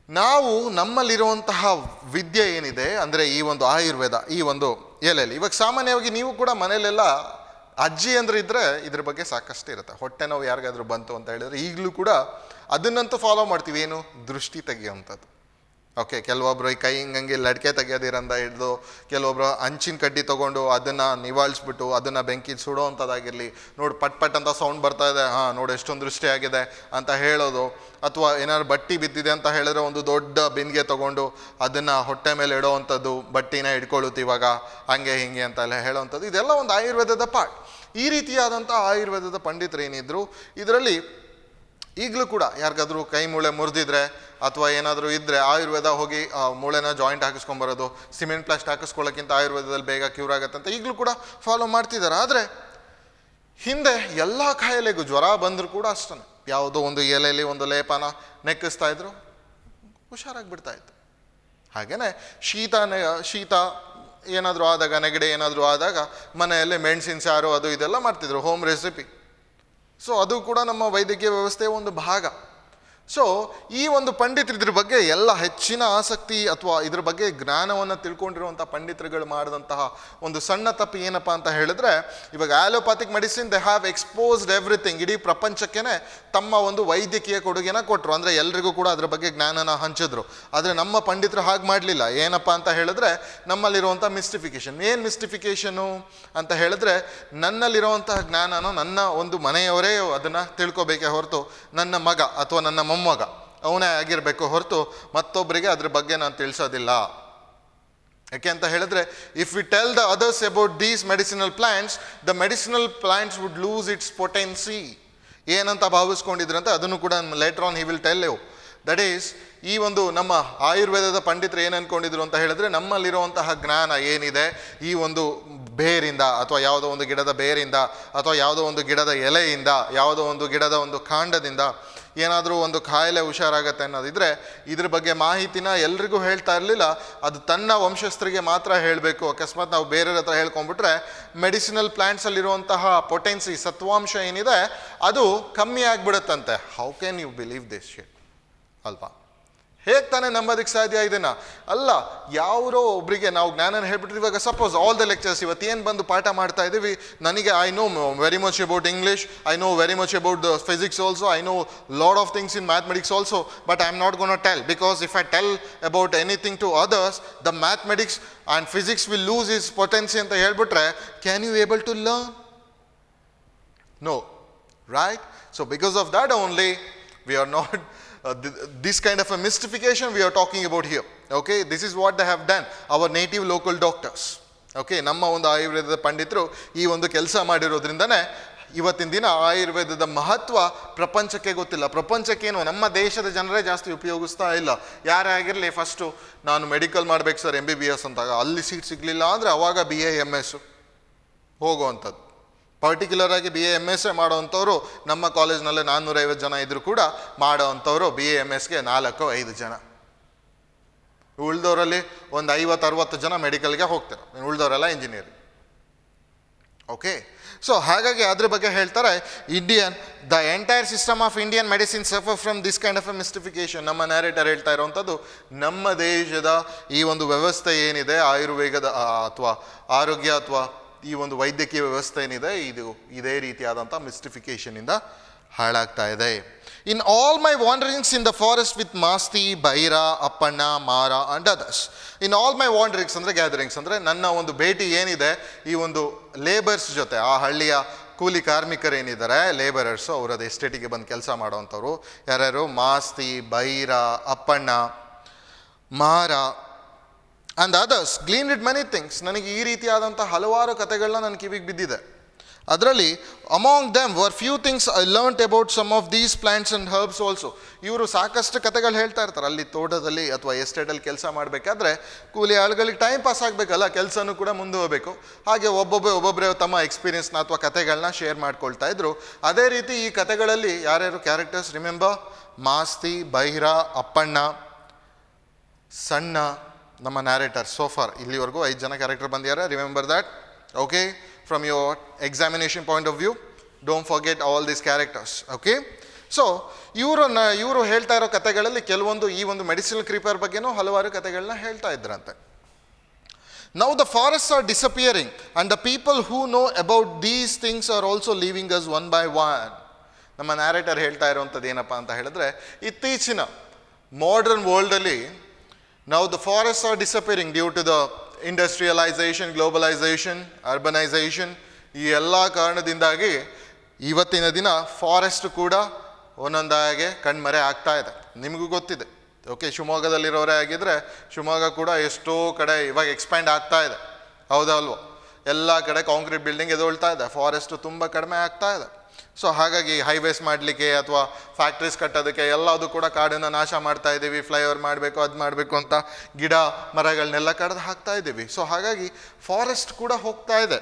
ನಾವು ನಮ್ಮಲ್ಲಿರುವಂತಹ ವಿದ್ಯೆ ಏನಿದೆ, ಅಂದರೆ ಈ ಒಂದು ಆಯುರ್ವೇದ, ಈ ಒಂದು ಎಲೆಯಲ್ಲಿ, ಇವಾಗ ಸಾಮಾನ್ಯವಾಗಿ ನೀವು ಕೂಡ ಮನೇಲೆಲ್ಲ ಅಜ್ಜಿ ಅಂದ್ರೆ ಇದ್ದರೆ ಇದ್ರ ಬಗ್ಗೆ ಸಾಕಷ್ಟು ಇರುತ್ತೆ. ಹೊಟ್ಟೆ ನೋವು ಯಾರಿಗಾದ್ರೂ ಬಂತು ಅಂತ ಹೇಳಿದ್ರೆ ಈಗಲೂ ಕೂಡ ಅದನ್ನಂತೂ ಫಾಲೋ ಮಾಡ್ತೀವಿ. ಏನು? ದೃಷ್ಟಿ ತೆಗೆಯುವಂಥದ್ದು. ಓಕೆ, ಕೆಲವೊಬ್ರು ಈ ಕೈ ಹಿಂಗಂಗೆ ಲಡ್ಕೆ ತೆಗೆಯೋದಿರಂದ ಹಿಡಿದು, ಕೆಲವೊಬ್ರು ಹಂಚಿನ ಕಡ್ಡಿ ತೊಗೊಂಡು ಅದನ್ನು ನಿವಾಳಿಸ್ಬಿಟ್ಟು ಅದನ್ನು ಬೆಂಕಿ ಸುಡೋ ಅಂಥದ್ದಾಗಿರಲಿ, ನೋಡಿ ಪಟ್ ಪಟ್ ಅಂತ ಸೌಂಡ್ ಬರ್ತಾ ಇದೆ, ಹಾಂ ನೋಡಿ ಎಷ್ಟೊಂದು ದೃಷ್ಟಿ ಆಗಿದೆ ಅಂತ ಹೇಳೋದು. ಅಥವಾ ಏನಾದ್ರು ಬಟ್ಟಿ ಬಿದ್ದಿದೆ ಅಂತ ಹೇಳಿದ್ರೆ ಒಂದು ದೊಡ್ಡ ಬಿಂದಿಗೆ ತೊಗೊಂಡು ಅದನ್ನು ಹೊಟ್ಟೆ ಮೇಲೆ ಇಡೋ ಅಂಥದ್ದು, ಬಟ್ಟಿನ ಇಟ್ಕೊಳ್ಳುತ್ತೆ ಇವಾಗ ಹಂಗೆ ಹಿಂಗೆ ಅಂತೆಲ್ಲ ಹೇಳೋವಂಥದ್ದು. ಇದೆಲ್ಲ ಒಂದು ಆಯುರ್ವೇದದ ಪಾರ್ಟ್. ಈ ರೀತಿಯಾದಂಥ ಆಯುರ್ವೇದದ ಪಂಡಿತರು ಏನಿದ್ರು, ಇದರಲ್ಲಿ ಈಗಲೂ ಕೂಡ ಯಾರಿಗಾದ್ರೂ ಕೈ ಮೂಳೆ ಮುರಿದಿದ್ರೆ ಅಥವಾ ಏನಾದರೂ ಇದ್ದರೆ ಆಯುರ್ವೇದ ಹೋಗಿ ಮೂಳೆನ ಜಾಯಿಂಟ್ ಹಾಕಿಸ್ಕೊಂಬರೋದು, ಸಿಮೆಂಟ್ ಪ್ಲಾಸ್ಟ್ ಹಾಕಿಸ್ಕೊಳ್ಳೋಕ್ಕಿಂತ ಆಯುರ್ವೇದದಲ್ಲಿ ಬೇಗ ಕ್ಯೂರ್ ಆಗುತ್ತೆ ಅಂತ ಈಗಲೂ ಕೂಡ ಫಾಲೋ ಮಾಡ್ತಿದ್ದಾರೆ. ಆದರೆ ಹಿಂದೆ ಎಲ್ಲ ಕಾಯಿಲೆಗೂ ಜ್ವರ ಬಂದರೂ ಕೂಡ ಅಷ್ಟೇ, ಯಾವುದೋ ಒಂದು ಎಲೆಯಲ್ಲಿ ಒಂದು ಲೇಪನ ನೆಕ್ಕಿಸ್ತಾ ಇದ್ರು, ಹುಷಾರಾಗಿಬಿಡ್ತಾ ಇತ್ತು. ಹಾಗೆಯೇ ಶೀತ ಏನಾದರೂ ಆದಾಗ, ನೆಗಡಿ ಏನಾದರೂ ಆದಾಗ ಮನೆಯಲ್ಲೇ ಮೆಣಸಿನ ಸಾರು ಅದು ಇದೆಲ್ಲ ಮಾಡ್ತಿದ್ರು, ಹೋಮ್ ರೆಸಿಪಿ. ಸೊ ಅದು ಕೂಡ ನಮ್ಮ ವೈದ್ಯಕೀಯ ವ್ಯವಸ್ಥೆಯ ಒಂದು ಭಾಗ. ಸೊ ಈ ಒಂದು ಪಂಡಿತರು ಇದ್ರ ಬಗ್ಗೆ ಎಲ್ಲ ಹೆಚ್ಚಿನ ಆಸಕ್ತಿ ಅಥವಾ ಇದ್ರ ಬಗ್ಗೆ ಜ್ಞಾನವನ್ನು ತಿಳ್ಕೊಂಡಿರುವಂಥ ಪಂಡಿತರುಗಳು ಮಾಡಿದಂತಹ ಒಂದು ಸಣ್ಣ ತಪ್ಪು ಏನಪ್ಪ ಅಂತ ಹೇಳಿದ್ರೆ, ಇವಾಗ allopathic medicine they have exposed everything, ಇಡೀ ಪ್ರಪಂಚಕ್ಕೇ ತಮ್ಮ ಒಂದು ವೈದ್ಯಕೀಯ ಕೊಡುಗೆನ ಕೊಟ್ಟರು. ಅಂದರೆ ಎಲ್ರಿಗೂ ಕೂಡ ಅದ್ರ ಬಗ್ಗೆ ಜ್ಞಾನನ ಹಂಚಿದ್ರು. ಆದರೆ ನಮ್ಮ ಪಂಡಿತರು ಹಾಗೆ ಮಾಡಲಿಲ್ಲ. ಏನಪ್ಪ ಅಂತ ಹೇಳಿದ್ರೆ, ನಮ್ಮಲ್ಲಿರುವಂಥ ಮಿಸ್ಟಿಫಿಕೇಷನ್. ಏನು ಮಿಸ್ಟಿಫಿಕೇಷನು ಅಂತ ಹೇಳಿದ್ರೆ, ನನ್ನಲ್ಲಿರುವಂತಹ ಜ್ಞಾನನ ನನ್ನ ಒಂದು ಮನೆಯವರೇ ಅದನ್ನು ತಿಳ್ಕೊಬೇಕೇ ಹೊರತು ನನ್ನ ಮಗ ಅಥವಾ ನನ್ನ ಮೊಮ್ಮಗ ಅವನೇ ಆಗಿರಬೇಕು ಹೊರತು ಮತ್ತೊಬ್ಬರಿಗೆ ಅದ್ರ ಬಗ್ಗೆ ನಾನು ತಿಳಿಸೋದಿಲ್ಲ. ಯಾಕೆ ಅಂತ ಹೇಳಿದ್ರೆ, if we tell the others about these medicinal plants, the medicinal plants would lose its potency. ಏನಂತ ಭಾವಿಸ್ಕೊಂಡಿದ್ರಂತೆ ಅದನ್ನು ಕೂಡ later on he will tell you. That is, ಈ ಒಂದು ನಮ್ಮ ಆಯುರ್ವೇದದ ಪಂಡಿತರು ಏನು ಅಂದ್ಕೊಂಡಿದ್ರು ಅಂತ ಹೇಳಿದ್ರೆ, ನಮ್ಮಲ್ಲಿರುವಂತಹ ಜ್ಞಾನ ಏನಿದೆ, ಈ ಒಂದು ಬೇರಿಂದ ಅಥವಾ ಯಾವುದೋ ಒಂದು ಗಿಡದ ಬೇರಿಂದ ಅಥವಾ ಯಾವುದೋ ಒಂದು ಗಿಡದ ಎಲೆಯಿಂದ, ಯಾವುದೋ ಒಂದು ಗಿಡದ ಒಂದು ಕಾಂಡದಿಂದ ಏನಾದರೂ ಒಂದು ಕಾಯಿಲೆ ಹುಷಾರಾಗತ್ತೆ ಅನ್ನೋದಿದ್ರೆ, ಇದ್ರ ಬಗ್ಗೆ ಮಾಹಿತಿನ ಎಲ್ರಿಗೂ ಹೇಳ್ತಾ ಇರಲಿಲ್ಲ. ಅದು ತನ್ನ ವಂಶಸ್ಥರಿಗೆ ಮಾತ್ರ ಹೇಳಬೇಕು. ಅಕಸ್ಮಾತ್ ನಾವು ಬೇರೆಯವ್ರ ಹತ್ರ ಹೇಳ್ಕೊಂಡ್ಬಿಟ್ರೆ ಮೆಡಿಸಿನಲ್ ಪ್ಲಾಂಟ್ಸಲ್ಲಿರುವಂತಹ ಪೊಟೆನ್ಸಿ, ಸತ್ವಾಂಶ ಏನಿದೆ ಅದು ಕಮ್ಮಿ ಆಗಿಬಿಡುತ್ತಂತೆ. How can you believe this shit ಅಲ್ವಾ? ಹೇಗೆ ತಾನೇ ನಂಬೋದಕ್ಕೆ ಸಾಧ್ಯ ಇದನ್ನು? ಅಲ್ಲ, ಯಾರೋ ಒಬ್ಬರಿಗೆ ನಾವು ಜ್ಞಾನನ ಹೇಳ್ಬಿಟ್ರೆ, ಇವಾಗ ಸಪೋಸ್ ಆಲ್ ದ ಲೆಕ್ಚರ್ಸ್ ಇವತ್ತು ಏನು ಬಂದು ಪಾಠ ಮಾಡ್ತಾ ಇದ್ದೀವಿ, ನನಗೆ I know very much about English, I know very much about the physics also, I know lot of things in mathematics also, but I am not gonna tell, because if I tell about anything to others, the mathematics and physics will lose is potency ಅಂತ ಹೇಳ್ಬಿಟ್ರೆ, can you able to learn? No, right? So because of that only we are not this kind of a mystification we are talking about here. Okay, this is what they have done, our native local doctors. Okay, ನಮ್ಮ ಒಂದು ಆಯುರ್ವೇದದ ಪಂಡಿತರು ಈ ಒಂದು ಕೆಲಸ ಮಾಡಿರೋದ್ರಿಂದನೇ ಇವತ್ತಿನ ದಿನ ಆಯುರ್ವೇದದ ಮಹತ್ವ ಪ್ರಪಂಚಕ್ಕೆ ಗೊತ್ತಿಲ್ಲ. ಪ್ರಪಂಚಕ್ಕೇನು, ನಮ್ಮ ದೇಶದ ಜನರೇ ಜಾಸ್ತಿ ಉಪಯೋಗಿಸ್ತಾ ಇಲ್ಲ. ಯಾರೇ ಆಗಿರಲಿ, ಫಸ್ಟು ನಾನು ಮೆಡಿಕಲ್ ಮಾಡ್ಬೇಕು ಸರ್ MBBS ಅಂತಾಗ ಅಲ್ಲಿ ಸೀಟ್ ಸಿಗಲಿಲ್ಲ ಅಂದರೆ ಅವಾಗ BAMS ಹೋಗುವಂಥದ್ದು. ಪರ್ಟಿಕ್ಯುಲರ್ ಆಗಿ BAMS ಮಾಡೋವಂಥವ್ರು ನಮ್ಮ ಕಾಲೇಜ್ನಲ್ಲೇ 450 ಜನ ಇದ್ದರೂ ಕೂಡ ಮಾಡೋವಂಥವ್ರು BAMSಗೆ 4-5 ಜನ. ಉಳಿದವರಲ್ಲಿ ಒಂದು 50-60 ಜನ ಮೆಡಿಕಲ್ಗೆ ಹೋಗ್ತಾರೆ, ಉಳಿದವರೆಲ್ಲ ಇಂಜಿನಿಯರಿಂಗ್. ಓಕೆ, ಸೊ ಹಾಗಾಗಿ ಅದ್ರ ಬಗ್ಗೆ ಹೇಳ್ತಾರೆ, the entire system of Indian medicine suffer from this kind of A ಮಿಸ್ಟಿಫಿಕೇಶನ್. ನಮ್ಮ ನ್ಯಾರೇಟರ್ ಹೇಳ್ತಾ ಇರೋವಂಥದ್ದು, ನಮ್ಮ ದೇಶದ ಈ ಒಂದು ವ್ಯವಸ್ಥೆ ಏನಿದೆ, ಆಯುರ್ವೇದದ ಅಥವಾ ಆರೋಗ್ಯ ಅಥವಾ ಈ ಒಂದು ವೈದ್ಯಕೀಯ ವ್ಯವಸ್ಥೆ ಏನಿದೆ, ಇದು ಇದೇ ರೀತಿಯಾದಂಥ ಮಿಸ್ಟಿಫಿಕೇಷನಿಂದ ಹಾಳಾಗ್ತಾ ಇದೆ. In all my wanderings in the forest with Masti, Byra, Appanna, Mara and others. In all my wanderings ಅಂದರೆ ಗ್ಯಾದರಿಂಗ್ಸ್, ಅಂದರೆ ನನ್ನ ಒಂದು ಭೇಟಿ ಏನಿದೆ ಈ ಒಂದು ಲೇಬರ್ಸ್ ಜೊತೆ, ಆ ಹಳ್ಳಿಯ ಕೂಲಿ ಕಾರ್ಮಿಕರೇನಿದ್ದಾರೆ ಲೇಬರರ್ಸು, ಅವರದ್ದು ಎಸ್ಟೇಟಿಗೆ ಬಂದು ಕೆಲಸ ಮಾಡೋವಂಥವ್ರು ಯಾರ್ಯಾರು, Masti, Byra, Appanna, Mara and others, gleaned many things. ನನಗೆ ಈ ರೀತಿಯಾದಂಥ ಹಲವಾರು ಕಥೆಗಳನ್ನ ನನ್ನ ಕಿವಿಗೆ ಬಿದ್ದಿದೆ. ಅದರಲ್ಲಿ among them were few things I learned about some of these plants and herbs also. ಇವರು ಸಾಕಷ್ಟು ಕಥೆಗಳು ಹೇಳ್ತಾ ಇರ್ತಾರೆ. ಅಲ್ಲಿ ತೋಟದಲ್ಲಿ ಅಥವಾ ಎಸ್ಟೇಟಲ್ಲಿ ಕೆಲಸ ಮಾಡಬೇಕಾದ್ರೆ ಕೂಲಿ ಆಳುಗಳಿಗೆ ಟೈಮ್ ಪಾಸ್ ಆಗಬೇಕಲ್ಲ, ಕೆಲಸನೂ ಕೂಡ ಮುಂದೆ ಹೋಗಬೇಕು. ಹಾಗೆ ಒಬ್ಬೊಬ್ಬರೇ ತಮ್ಮ ಎಕ್ಸ್ಪೀರಿಯನ್ಸ್ನ ಅಥವಾ ಕಥೆಗಳನ್ನ ಶೇರ್ ಮಾಡ್ಕೊಳ್ತಾ ಇದ್ರು. ಅದೇ ರೀತಿ ಈ ಕಥೆಗಳಲ್ಲಿ ಯಾರ್ಯಾರು ಕ್ಯಾರೆಕ್ಟರ್ಸ್ ರಿಮೆಂಬರ್? ಮಾಸ್ತಿ, ಬೈರ, ಅಪ್ಪಣ್ಣ, ಸಣ್ಣ, ನಮ್ಮ ನ್ಯಾರೇಟರ್ ಸೋಫಾರ್. ಇಲ್ಲಿವರೆಗೂ 5 ಜನ ಕ್ಯಾರೆಕ್ಟರ್ ಬಂದಿದ್ದಾರೆ. Remember that. Okay, from your examination point of view, don't forget all these characters. Okay, so ಇವರು ಹೇಳ್ತಾ ಇರೋ ಕಥೆಗಳಲ್ಲಿ ಕೆಲವೊಂದು ಈ ಒಂದು ಮೆಡಿಸಿನಲ್ ಕ್ರೀಪರ್ ಬಗ್ಗೆನೂ ಹಲವಾರು ಕಥೆಗಳನ್ನ ಹೇಳ್ತಾ ಇದ್ರಂತೆ. Now the forests are disappearing and the people who know about these things are also leaving us one by one. ನಮ್ಮ ನ್ಯಾರೇಟರ್ ಹೇಳ್ತಾ ಇರುವಂಥದ್ದು ಏನಪ್ಪ ಅಂತ ಹೇಳಿದ್ರೆ, ಇತ್ತೀಚಿನ modern ವರ್ಲ್ಡಲ್ಲಿ now the forests are disappearing due to the industrialization, globalization, urbanization. ಈ ಎಲ್ಲ ಕಾರಣದಿಂದಾಗಿ ಇವತ್ತಿನ ದಿನ ಫಾರೆಸ್ಟ್ ಕೂಡ ಒಂದೊಂದಾಗೆ ಕಣ್ಮರೆ ಆಗ್ತಾ ಇದೆ. ನಿಮಗೂ ಗೊತ್ತಿದೆ. ಓಕೆ, ಶಿವಮೊಗ್ಗದಲ್ಲಿರೋರೇ ಆಗಿದ್ದರೆ ಶಿವಮೊಗ್ಗ ಕೂಡ ಎಷ್ಟೋ ಕಡೆ ಇವಾಗ ಎಕ್ಸ್ಪ್ಯಾಂಡ್ ಆಗ್ತಾ ಇದೆ, ಹೌದಾ ಅಲ್ವೋ? ಎಲ್ಲ ಕಡೆ ಕಾಂಕ್ರೀಟ್ ಬಿಲ್ಡಿಂಗ್ ಎದೊಳ್ತಾ ಇದೆ, ಫಾರೆಸ್ಟು ತುಂಬ ಕಡಿಮೆ ಆಗ್ತಾ ಇದೆ. ಸೊ ಹಾಗಾಗಿ ಹೈವೇಸ್ ಮಾಡಲಿಕ್ಕೆ ಅಥವಾ ಫ್ಯಾಕ್ಟ್ರೀಸ್ ಕಟ್ಟೋದಕ್ಕೆ ಎಲ್ಲದು ಕೂಡ ಕಾಡನ್ನು ನಾಶ ಮಾಡ್ತಾ ಇದ್ದೀವಿ. ಫ್ಲೈಓವರ್ ಮಾಡಬೇಕು, ಅದು ಮಾಡಬೇಕು ಅಂತ ಗಿಡ ಮರಗಳನ್ನೆಲ್ಲ ಕಡ್ದು ಹಾಕ್ತಾ ಇದ್ದೀವಿ. ಸೊ ಹಾಗಾಗಿ ಫಾರೆಸ್ಟ್ ಕೂಡ ಹೋಗ್ತಾ ಇದೆ.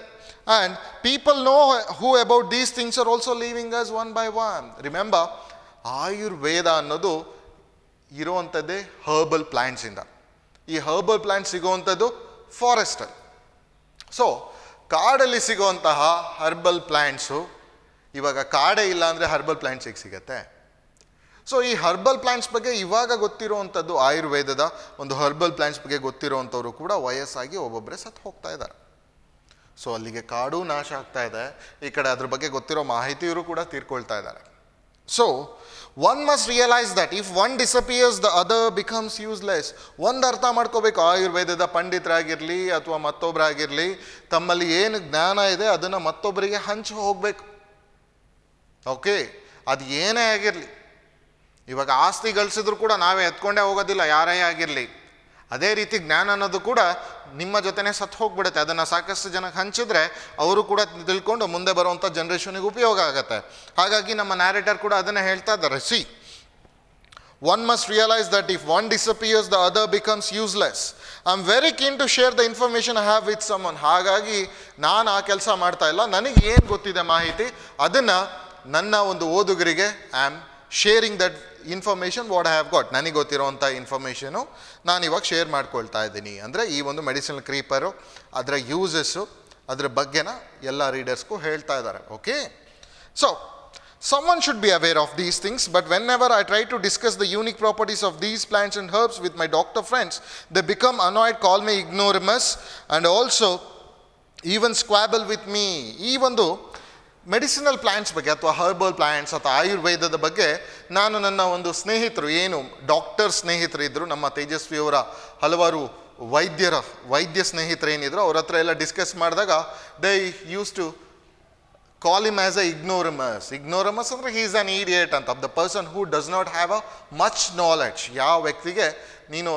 And people know who about these things are also leaving us one by one. Remember, Ayurveda ಅನ್ನೋದು ಇರುವಂಥದ್ದೇ ಹರ್ಬಲ್ ಪ್ಲ್ಯಾಂಟ್ಸಿಂದ. ಈ ಹರ್ಬಲ್ ಪ್ಲ್ಯಾಂಟ್ಸ್ ಸಿಗುವಂಥದ್ದು ಫಾರೆಸ್ಟಲ್ಲಿ. ಸೊ ಕಾಡಲ್ಲಿ ಸಿಗುವಂತಹ ಹರ್ಬಲ್ ಪ್ಲ್ಯಾಂಟ್ಸು ಇವಾಗ ಕಾಡೇ ಇಲ್ಲ ಅಂದರೆ ಹರ್ಬಲ್ ಪ್ಲ್ಯಾಂಟ್ಸ್ ಹೇಗೆ ಸಿಗತ್ತೆ? ಸೊ ಈ ಹರ್ಬಲ್ ಪ್ಲ್ಯಾಂಟ್ಸ್ ಬಗ್ಗೆ ಇವಾಗ ಗೊತ್ತಿರುವಂಥದ್ದು, ಆಯುರ್ವೇದದ ಒಂದು ಹರ್ಬಲ್ ಪ್ಲ್ಯಾಂಟ್ಸ್ ಬಗ್ಗೆ ಗೊತ್ತಿರುವಂಥವ್ರು ಕೂಡ ವಯಸ್ಸಾಗಿ ಒಬ್ಬೊಬ್ಬರೇ ಸತ್ತು ಹೋಗ್ತಾ ಇದ್ದಾರೆ. ಸೊ ಅಲ್ಲಿಗೆ ಕಾಡು ನಾಶ ಆಗ್ತಾ ಇದೆ, ಈ ಕಡೆ ಅದ್ರ ಬಗ್ಗೆ ಗೊತ್ತಿರೋ ಮಾಹಿತಿಯವರು ಕೂಡ ತೀರ್ಕೊಳ್ತಾ ಇದ್ದಾರೆ. So one must realise that if one disappears the other becomes useless. ಒಂದು ಅರ್ಥ ಮಾಡ್ಕೋಬೇಕು, ಆಯುರ್ವೇದದ ಪಂಡಿತರಾಗಿರಲಿ ಅಥವಾ ಮತ್ತೊಬ್ಬರಾಗಿರಲಿ, ತಮ್ಮಲ್ಲಿ ಏನು ಜ್ಞಾನ ಇದೆ ಅದನ್ನು ಮತ್ತೊಬ್ಬರಿಗೆ ಹಂಚಿ ಹೋಗಬೇಕು. ಓಕೆ, ಅದು ಏನೇ ಆಗಿರಲಿ. ಇವಾಗ ಆಸ್ತಿ ಗಳಿಸಿದ್ರು ಕೂಡ ನಾವೇ ಎತ್ಕೊಂಡೇ ಹೋಗೋದಿಲ್ಲ, ಯಾರೇ ಆಗಿರಲಿ. ಅದೇ ರೀತಿ ಜ್ಞಾನ ಅನ್ನೋದು ಕೂಡ ನಿಮ್ಮ ಜೊತೆನೇ ಸತ್ತು ಹೋಗ್ಬಿಡುತ್ತೆ. ಅದನ್ನು ಸಾಕಷ್ಟು ಜನಕ್ಕೆ ಹಂಚಿದ್ರೆ ಅವರು ಕೂಡ ತಿಳ್ಕೊಂಡು ಮುಂದೆ ಬರುವಂಥ ಜನ್ರೇಷನಿಗೆ ಉಪಯೋಗ ಆಗುತ್ತೆ. ಹಾಗಾಗಿ ನಮ್ಮ ನ್ಯಾರೇಟರ್ ಕೂಡ ಅದನ್ನೇ ಹೇಳ್ತಾ ಇದ್ದಾರೆ. See, one must realise that if one disappears the other becomes useless. I am very keen to share the information I have with someone. ಹಾಗಾಗಿ ನಾನು ಆ ಕೆಲಸ ಮಾಡ್ತಾ ಇಲ್ಲ. ನನಗೆ ಏನು ಗೊತ್ತಿದೆ ಮಾಹಿತಿ, ಅದನ್ನು ನನ್ನ ಒಂದು ಓದುಗರಿಗೆ I am sharing that information what I have got. ನನಗೆ ಗೊತ್ತಿರೋವಂಥ ಇನ್ಫಾರ್ಮೇಷನು ನಾನು ಇವಾಗ ಶೇರ್ ಮಾಡ್ಕೊಳ್ತಾ ಇದ್ದೀನಿ. ಅಂದರೆ ಈ ಒಂದು ಮೆಡಿಸಿನಲ್ ಕ್ರೀಪರು, ಅದರ ಯೂಸಸ್ಸು, ಅದರ ಬಗ್ಗೆನ ಎಲ್ಲ ರೀಡರ್ಸ್ಗೂ ಹೇಳ್ತಾ ಇದ್ದಾರೆ. Okay, so someone should be aware of these things, but whenever I try to discuss the unique properties of these plants and herbs with my doctor friends, they become annoyed, call me ignoramus, and also even squabble with me. ಈ ಒಂದು ಮೆಡಿಸಿನಲ್ ಪ್ಲ್ಯಾಂಟ್ಸ್ ಬಗ್ಗೆ ಅಥವಾ ಹರ್ಬಲ್ ಪ್ಲ್ಯಾಂಟ್ಸ್ ಅಥವಾ ಆಯುರ್ವೇದದ ಬಗ್ಗೆ ನಾನು ನನ್ನ ಒಂದು ಸ್ನೇಹಿತರು, ಏನು ಡಾಕ್ಟರ್ ಸ್ನೇಹಿತರು ಇದ್ದರು, ನಮ್ಮ ತೇಜಸ್ವಿಯವರ ಹಲವಾರು ವೈದ್ಯ ಸ್ನೇಹಿತರು ಏನಿದ್ರು, ಅವ್ರ ಹತ್ರ ಎಲ್ಲ ಡಿಸ್ಕಸ್ ಮಾಡಿದಾಗ they use to call him as a ignoramus. ignoramus ಅಂದರೆ ಹೀ ಈಸ್ ಆನ್ ಇಡಿಯಟ್ ಅಂತ. The person who does not have a much knowledge. ಯಾವ ವ್ಯಕ್ತಿಗೆ ನೀನು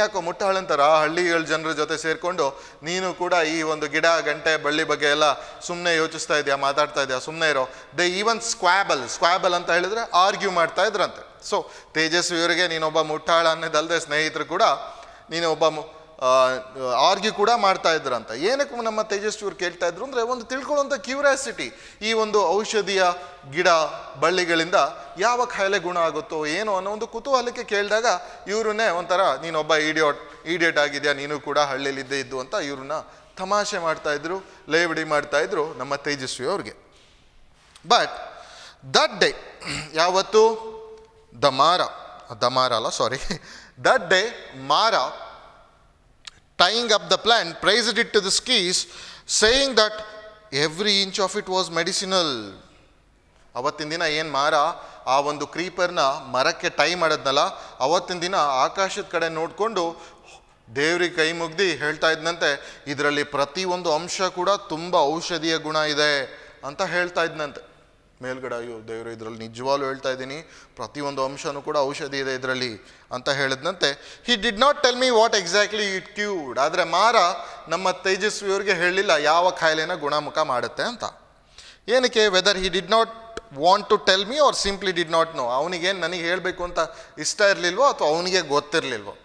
ಯಾಕೋ ಮುಟ್ಟಹಳಂತಾರ ಹಳ್ಳಿಗಳ ಜನರ ಜೊತೆ ಸೇರಿಕೊಂಡು ನೀನು ಕೂಡ ಈ ಒಂದು ಗಿಡ ಗಂಟೆ ಬಳ್ಳಿ ಬಗ್ಗೆ ಎಲ್ಲ ಸುಮ್ಮನೆ ಯೋಚಿಸ್ತಾ ಇದೆಯಾ, ಮಾತಾಡ್ತಾ ಇದೆಯಾ, ಸುಮ್ಮನೆ ಇರೋ. ದೇ ಈವನ್ ಸ್ಕ್ವಾಬಲ್ ಅಂತ ಹೇಳಿದ್ರೆ ಆರ್ಗ್ಯೂ ಮಾಡ್ತಾ ಇದ್ರಂತೆ. ಸೊ ತೇಜಸ್ವಿಯವರಿಗೆ ನೀನೊಬ್ಬ ಮುಟ್ಟಾಳ ಅನ್ನೋದಲ್ಲದೆ ಸ್ನೇಹಿತರು ಕೂಡ ನೀನೊಬ್ಬ ಆರ್ಗ್ಯೂ ಕೂಡ ಮಾಡ್ತಾ ಇದ್ರಂತ. ಏನಕ್ಕೆ ನಮ್ಮ ತೇಜಸ್ವಿಯವ್ರು ಕೇಳ್ತಾ ಇದ್ರು ಅಂದರೆ, ಒಂದು ತಿಳ್ಕೊಳ್ಳುವಂಥ ಕ್ಯೂರಿಯಾಸಿಟಿ. ಈ ಒಂದು ಔಷಧಿಯ ಗಿಡ ಬಳ್ಳಿಗಳಿಂದ ಯಾವ ಕಾಯಿಲೆ ಗುಣ ಆಗುತ್ತೋ ಏನೋ ಅನ್ನೋ ಒಂದು ಕುತೂಹಲಕ್ಕೆ ಕೇಳಿದಾಗ ಇವ್ರನ್ನೇ ಒಂಥರ ನೀನೊಬ್ಬ ಇಡಿಯಟ್ ಆಗಿದೆಯಾ, ನೀನು ಕೂಡ ಹಳ್ಳಿಲಿದ್ದೇ ಇದ್ದು ಅಂತ ಇವ್ರನ್ನ ತಮಾಷೆ ಮಾಡ್ತಾಯಿದ್ರು, ಲೇವಡಿ ಮಾಡ್ತಾಯಿದ್ರು ನಮ್ಮ ತೇಜಸ್ವಿಯವ್ರಿಗೆ. ಬಟ್ ದಟ್ ಡೇ, ಯಾವತ್ತು ದಟ್ ಡೇ ಮಾರ tying up the plant, praised it to the skies, saying that every inch of it was medicinal. ಅವತ್ತಿನ ದಿನ ಏನು ಮಾರ ಆ ಒಂದು ಕ್ರೀಪರ್ನ ಮರಕ್ಕೆ ಟೈ ಮಾಡೋದ್ನಲ್ಲ, ಅವತ್ತಿನ ದಿನ ಆಕಾಶದ ಕಡೆ ನೋಡಿಕೊಂಡು ದೇವ್ರಿಗೆ ಕೈ ಮುಗ್ದು ಹೇಳ್ತಾ ಇದ್ನಂತೆ, ಇದರಲ್ಲಿ ಪ್ರತಿಯೊಂದು ಅಂಶ ಕೂಡ ತುಂಬ ಔಷಧೀಯ ಗುಣ ಇದೆ ಅಂತ ಹೇಳ್ತಾ ಇದ್ನಂತೆ. ಮೇಲ್ಗಡೆ, ಅಯ್ಯೋ ದೇವರು, ಇದರಲ್ಲಿ ನಿಜವಾಗ್ಲೂ ಹೇಳ್ತಾ ಇದ್ದೀನಿ, ಪ್ರತಿಯೊಂದು ಅಂಶನೂ ಕೂಡ ಔಷಧಿ ಇದೆ ಇದರಲ್ಲಿ ಅಂತ ಹೇಳಿದ್ನಂತೆ. He did not tell me what exactly it cured. ಆದರೆ ಮಾರ ನಮ್ಮ ತೇಜಸ್ವಿಯವ್ರಿಗೆ ಹೇಳಲಿಲ್ಲ ಯಾವ ಕಾಯಿಲೆನ ಗುಣಮುಖ ಮಾಡುತ್ತೆ ಅಂತ. ಏನಕ್ಕೆ? Whether he did not want to tell me or simply did not know. ಅವನಿಗೇನು ನನಗೆ ಹೇಳಬೇಕು ಅಂತ ಇಷ್ಟ ಇರಲಿಲ್ವೋ ಅಥವಾ ಅವನಿಗೆ ಗೊತ್ತಿರಲಿಲ್ವೋ.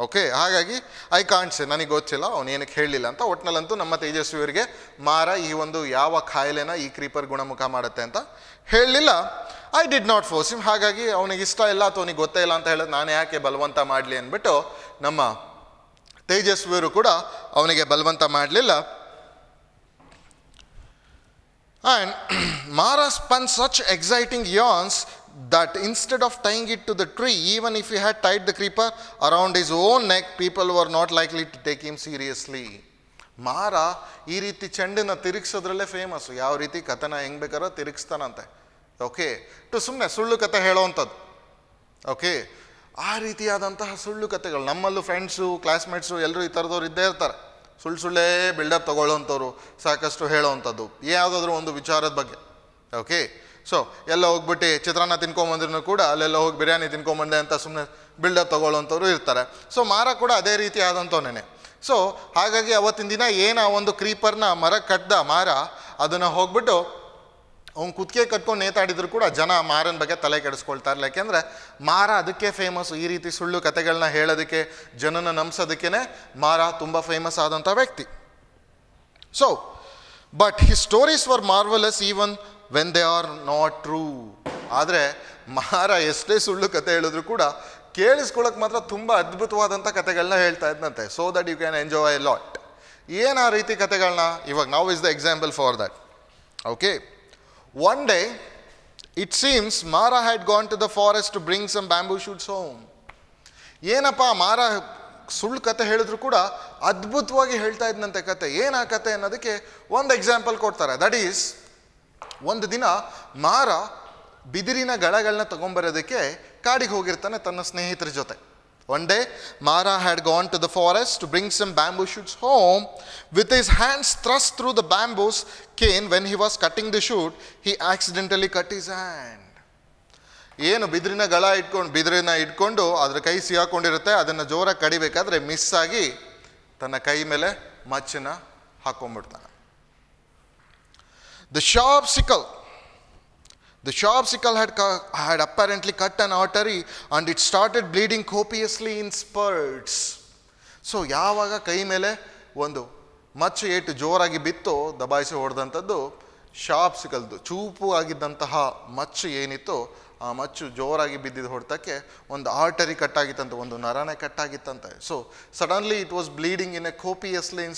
ಓಕೆ, ಹಾಗಾಗಿ ಐ ಕಾಂಟ್ ಸೇ, ನನಗೆ ಗೊತ್ತಿಲ್ಲ ಅವನು ಏನಕ್ಕೆ ಹೇಳಲಿಲ್ಲ ಅಂತ. ಒಟ್ಟಿನಲ್ಲಂತೂ ನಮ್ಮ ತೇಜಸ್ವಿಯವರಿಗೆ ಮಾರ ಈ ಒಂದು ಯಾವ ಕಾಯಿಲೆನ ಈ ಕ್ರೀಪರ್ ಗುಣಮುಖ ಮಾಡುತ್ತೆ ಅಂತ ಹೇಳಲಿಲ್ಲ. I did not force him, ಹಾಗಾಗಿ ಅವನಿಗೆ ಇಷ್ಟ ಇಲ್ಲ ಅಥವಾ ಅವನಿಗೆ ಗೊತ್ತೇ ಇಲ್ಲ ಅಂತ ಹೇಳೋದು ನಾನು ಯಾಕೆ ಬಲವಂತ ಮಾಡಲಿ ಅಂದ್ಬಿಟ್ಟು ನಮ್ಮ ತೇಜಸ್ವಿಯವರು ಕೂಡ ಅವನಿಗೆ ಬಲವಂತ ಮಾಡಲಿಲ್ಲ. And Mara spun such exciting yarns that instead of tying it to the tree, even if he had tied the creeper around his own neck, people were not likely to take him seriously. ಮಾರ ಈ ರೀತಿ ಚೆಂಡನ್ನ ತಿರುಗಿಸೋದ್ರಲ್ಲೇ ಫೇಮಸ್ಸು. ಯಾವ ರೀತಿ ಕಥೆನ ಹೆಂಗೆ ಬೇಕಾರೋ ತಿರುಗಿಸ್ತಾನಂತೆ. ಓಕೆ, ಸುಮ್ಮನೆ ಸುಳ್ಳು ಕತೆ ಹೇಳೋವಂಥದ್ದು. ಓಕೆ, ಆ ರೀತಿಯಾದಂತಹ ಸುಳ್ಳು ಕತೆಗಳು ನಮ್ಮಲ್ಲೂ ಫ್ರೆಂಡ್ಸು, ಕ್ಲಾಸ್ಮೇಟ್ಸು ಎಲ್ಲರೂ ಈ ಥರದವ್ರು ಇದ್ದೇ ಇರ್ತಾರೆ. ಸುಳ್ಳೇ ಬಿಲ್ಡಪ್ ತೊಗೊಳ್ಳೋವಂಥವ್ರು, ಸಾಕಷ್ಟು ಹೇಳೋವಂಥದ್ದು ಯಾವುದಾದ್ರೂ ಒಂದು ವಿಚಾರದ ಬಗ್ಗೆ. ಓಕೆ, ಸೊ ಎಲ್ಲ ಹೋಗ್ಬಿಟ್ಟು ಚಿತ್ರಾನ್ನ ತಿನ್ಕೊಂಬಂದ್ರೂ ಕೂಡ ಅಲ್ಲೆಲ್ಲ ಹೋಗಿ ಬಿರಿಯಾನಿ ತಿನ್ಕೊಂಬಂದೆ ಅಂತ ಸುಮ್ಮನೆ ಬಿಲ್ಡಪ್ ತೊಗೊಳ್ಳೋವಂಥವ್ರು ಇರ್ತಾರೆ. ಸೊ ಮಾರ ಕೂಡ ಅದೇ ರೀತಿ ಆದಂಥವನೇ. ಸೊ ಹಾಗಾಗಿ ಅವತ್ತಿನ ದಿನ ಏನು ಆ ಒಂದು ಕ್ರೀಪರ್ನ ಮರಕ್ಕೆ ಕಟ್ದ ಮಾರ, ಅದನ್ನು ಹೋಗ್ಬಿಟ್ಟು ಅವ್ನು ಕುತ್ತಿಗೆ ಕಟ್ಕೊಂಡು ನೇತಾಡಿದ್ರು ಕೂಡ ಜನ ಮಾರನ ಬಗ್ಗೆ ತಲೆ ಕೆಡಿಸ್ಕೊಳ್ತಾ ಇರಲಿಲ್ಲ. ಯಾಕೆಂದರೆ ಮಾರ ಅದಕ್ಕೆ ಫೇಮಸ್ಸು, ಈ ರೀತಿ ಸುಳ್ಳು ಕತೆಗಳನ್ನ ಹೇಳೋದಕ್ಕೆ, ಜನನ ನಂಬಿಸೋದಕ್ಕೇ ಮಾರ ತುಂಬ ಫೇಮಸ್ ಆದಂಥ ವ್ಯಕ್ತಿ. So but his stories var marvellous even when they are not true. ಆದರೆ ಮಾರ ಎಷ್ಟೇ ಸುಳ್ಳು ಕತೆ ಹೇಳಿದ್ರು ಕೂಡ ಕೇಳಿಸ್ಕೊಳ್ಳೋಕೆ ಮಾತ್ರ ತುಂಬ ಅದ್ಭುತವಾದಂಥ ಕತೆಗಳನ್ನ ಹೇಳ್ತಾ ಇದ್ದಂತೆ. So that you can enjoy a lot. ಏನು ಆ ರೀತಿ ಕತೆಗಳನ್ನ, ಇವಾಗ now is the example for that. Okay, one day it seems Mara had gone to the forest to bring some bamboo shoots home. ಏನಪ್ಪ ಮಾರ ಸುಳ್ಳು ಕತೆ ಹೇಳಿದ್ರು ಕೂಡ ಅದ್ಭುತವಾಗಿ ಹೇಳ್ತಾ ಇದ್ದಂತೆ ಕತೆ. ಏನು ಆ ಕತೆ ಅನ್ನೋದಕ್ಕೆ ಒಂದು ಎಕ್ಸಾಂಪಲ್ ಕೊಡ್ತಾರೆ. ದಟ್ ಈಸ್, ಒಂದು ದಿನ ಮಾರ ಬಿದಿರಿನ ಗಳಗಳನ್ನ ತಗೊಂಬರೋದಕ್ಕೆ ಕಾಡಿಗೆ ಹೋಗಿರ್ತಾನೆ ತನ್ನ ಸ್ನೇಹಿತರ ಜೊತೆ. One day, Mara had gone to the forest to bring some bamboo shoots home. With his hands thrust through the bamboo cane when he was cutting the shoot, he accidentally cut his hand. ಏನು ಬಿದಿರಿನ ಇಟ್ಕೊಂಡು ಅದ್ರ ಕೈ ಸಿಗಾಕೊಂಡಿರುತ್ತೆ, ಅದನ್ನು ಜೋರಾಗಿ ಕಡಿಬೇಕಾದ್ರೆ ಮಿಸ್ ಆಗಿ ತನ್ನ ಕೈ ಮೇಲೆ ಮಚ್ಚನ್ನ ಹಾಕೊಂಡ್ಬಿಡ್ತಾನೆ. The sharp sickle had apparently cut an artery and it started bleeding copiously in spurts. So ಯಾವಾಗ ಕೈ ಮೇಲೆ ಒಂದು ಮಚ್ಚು ಏಟು ಜೋರಾಗಿ ಬಿತ್ತು, ದಬಾಯಿಸಿ ಹೊಡೆದಂಥದ್ದು ಶಾರ್ಪ್ ಸಿಕಲ್ದು ಚೂಪು ಆಗಿದ್ದಂತಹ ಮಚ್ಚು ಏನಿತ್ತು, ಆ ಮಚ್ಚು ಜೋರಾಗಿ ಬಿದ್ದಿದ್ದು ಹೊಡೆತಕ್ಕೆ ಒಂದು ಆರ್ಟರಿ ಕಟ್ಟಾಗಿತ್ತಂತೆ, ಒಂದು ನರನೇ ಕಟ್ಟಾಗಿತ್ತಂತೆ. So suddenly it was bleeding in a copiously in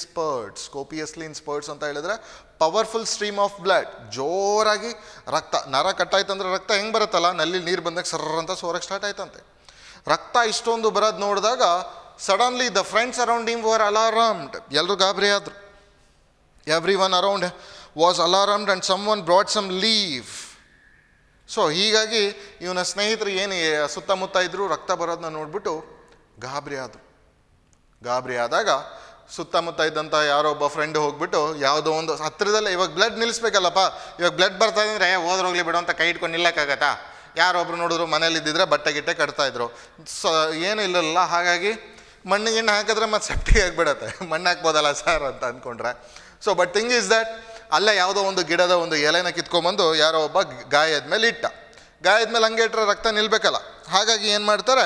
spurts ಅಂತ ಹೇಳಿದ್ರೆ ಪವರ್ಫುಲ್ ಸ್ಟ್ರೀಮ್ ಆಫ್ ಬ್ಲಡ್. ಜೋರಾಗಿ ರಕ್ತ, ನರ ಕಟ್ಟಾಯ್ತಂದ್ರೆ ರಕ್ತ ಹೆಂಗೆ ಬರುತ್ತಲ್ಲ, ನಲ್ಲಿ ನೀರು ಬಂದಾಗ ಸರ್ರ ಅಂತ ಸೋರಕ್ಕೆ ಸ್ಟಾರ್ಟ್ ಆಯ್ತಂತೆ. ರಕ್ತ ಇಷ್ಟೊಂದು ಬರೋದು ನೋಡಿದಾಗ suddenly the friends around him were alarmed. ಎಲ್ಲರೂ ಗಾಬರಿ ಆದರು. Everyone around was alarmed and someone brought some leave. So ಹೀಗಾಗಿ ಇವನ ಸ್ನೇಹಿತರು ಏನು ಸುತ್ತಮುತ್ತ ಇದ್ದರು, ರಕ್ತ ಬರೋದನ್ನ ನೋಡ್ಬಿಟ್ಟು ಗಾಬರಿ ಆದಾಗ ಸುತ್ತಮುತ್ತ ಇದ್ದಂಥ ಯಾರೋ ಒಬ್ಬ ಫ್ರೆಂಡ್ ಹೋಗ್ಬಿಟ್ಟು ಯಾವುದೋ ಒಂದು ಹತ್ತಿರದಲ್ಲೇ, ಇವಾಗ ಬ್ಲಡ್ ನಿಲ್ಲಿಸ್ಬೇಕಲ್ಲಪ್ಪ, ಇವಾಗ ಬ್ಲಡ್ ಬರ್ತಾ ಇದ್ರೆ ಹೋಗ್ಲಿ ಬಿಡು ಅಂತ ಕೈ ಇಟ್ಕೊಂಡು ನಿಲ್ಲಕ್ಕಾಗತ್ತಾ? ಯಾರೊಬ್ರು ನೋಡಿದ್ರು ಮನೇಲಿ ಇದ್ದಿದ್ರೆ ಬಟ್ಟೆ ಗಿಟ್ಟೆ ಕಟ್ತಾಯಿದ್ರು. ಸೊ ಏನೂ ಇಲ್ಲಲ್ಲ, ಹಾಗಾಗಿ ಮಣ್ಣಿಗೆ ಹಾಕಿದ್ರೆ ಮತ್ತೆ ಸೆಪ್ಟಿಗೆ ಆಗಿಬಿಡತ್ತೆ. ಮಣ್ಣು ಹಾಕ್ಬೋದಲ್ಲ ಸರ್ ಅಂತ ಅಂದ್ಕೊಂಡ್ರೆ. So but thing is that ಅಲ್ಲೇ ಯಾವುದೋ ಒಂದು ಗಿಡದ ಒಂದು ಎಲೆನ ಕಿತ್ಕೊಂಬಂದು ಯಾರೋ ಒಬ್ಬ ಗಾಯದ ಮೇಲೆ ಇಟ್ಟ. ಗಾಯದ ಮೇಲೆ ಹಂಗೆ ಇಟ್ಟರೆ ರಕ್ತ ನಿಲ್ಬೇಕಲ್ಲ, ಹಾಗಾಗಿ ಏನು ಮಾಡ್ತಾರೆ,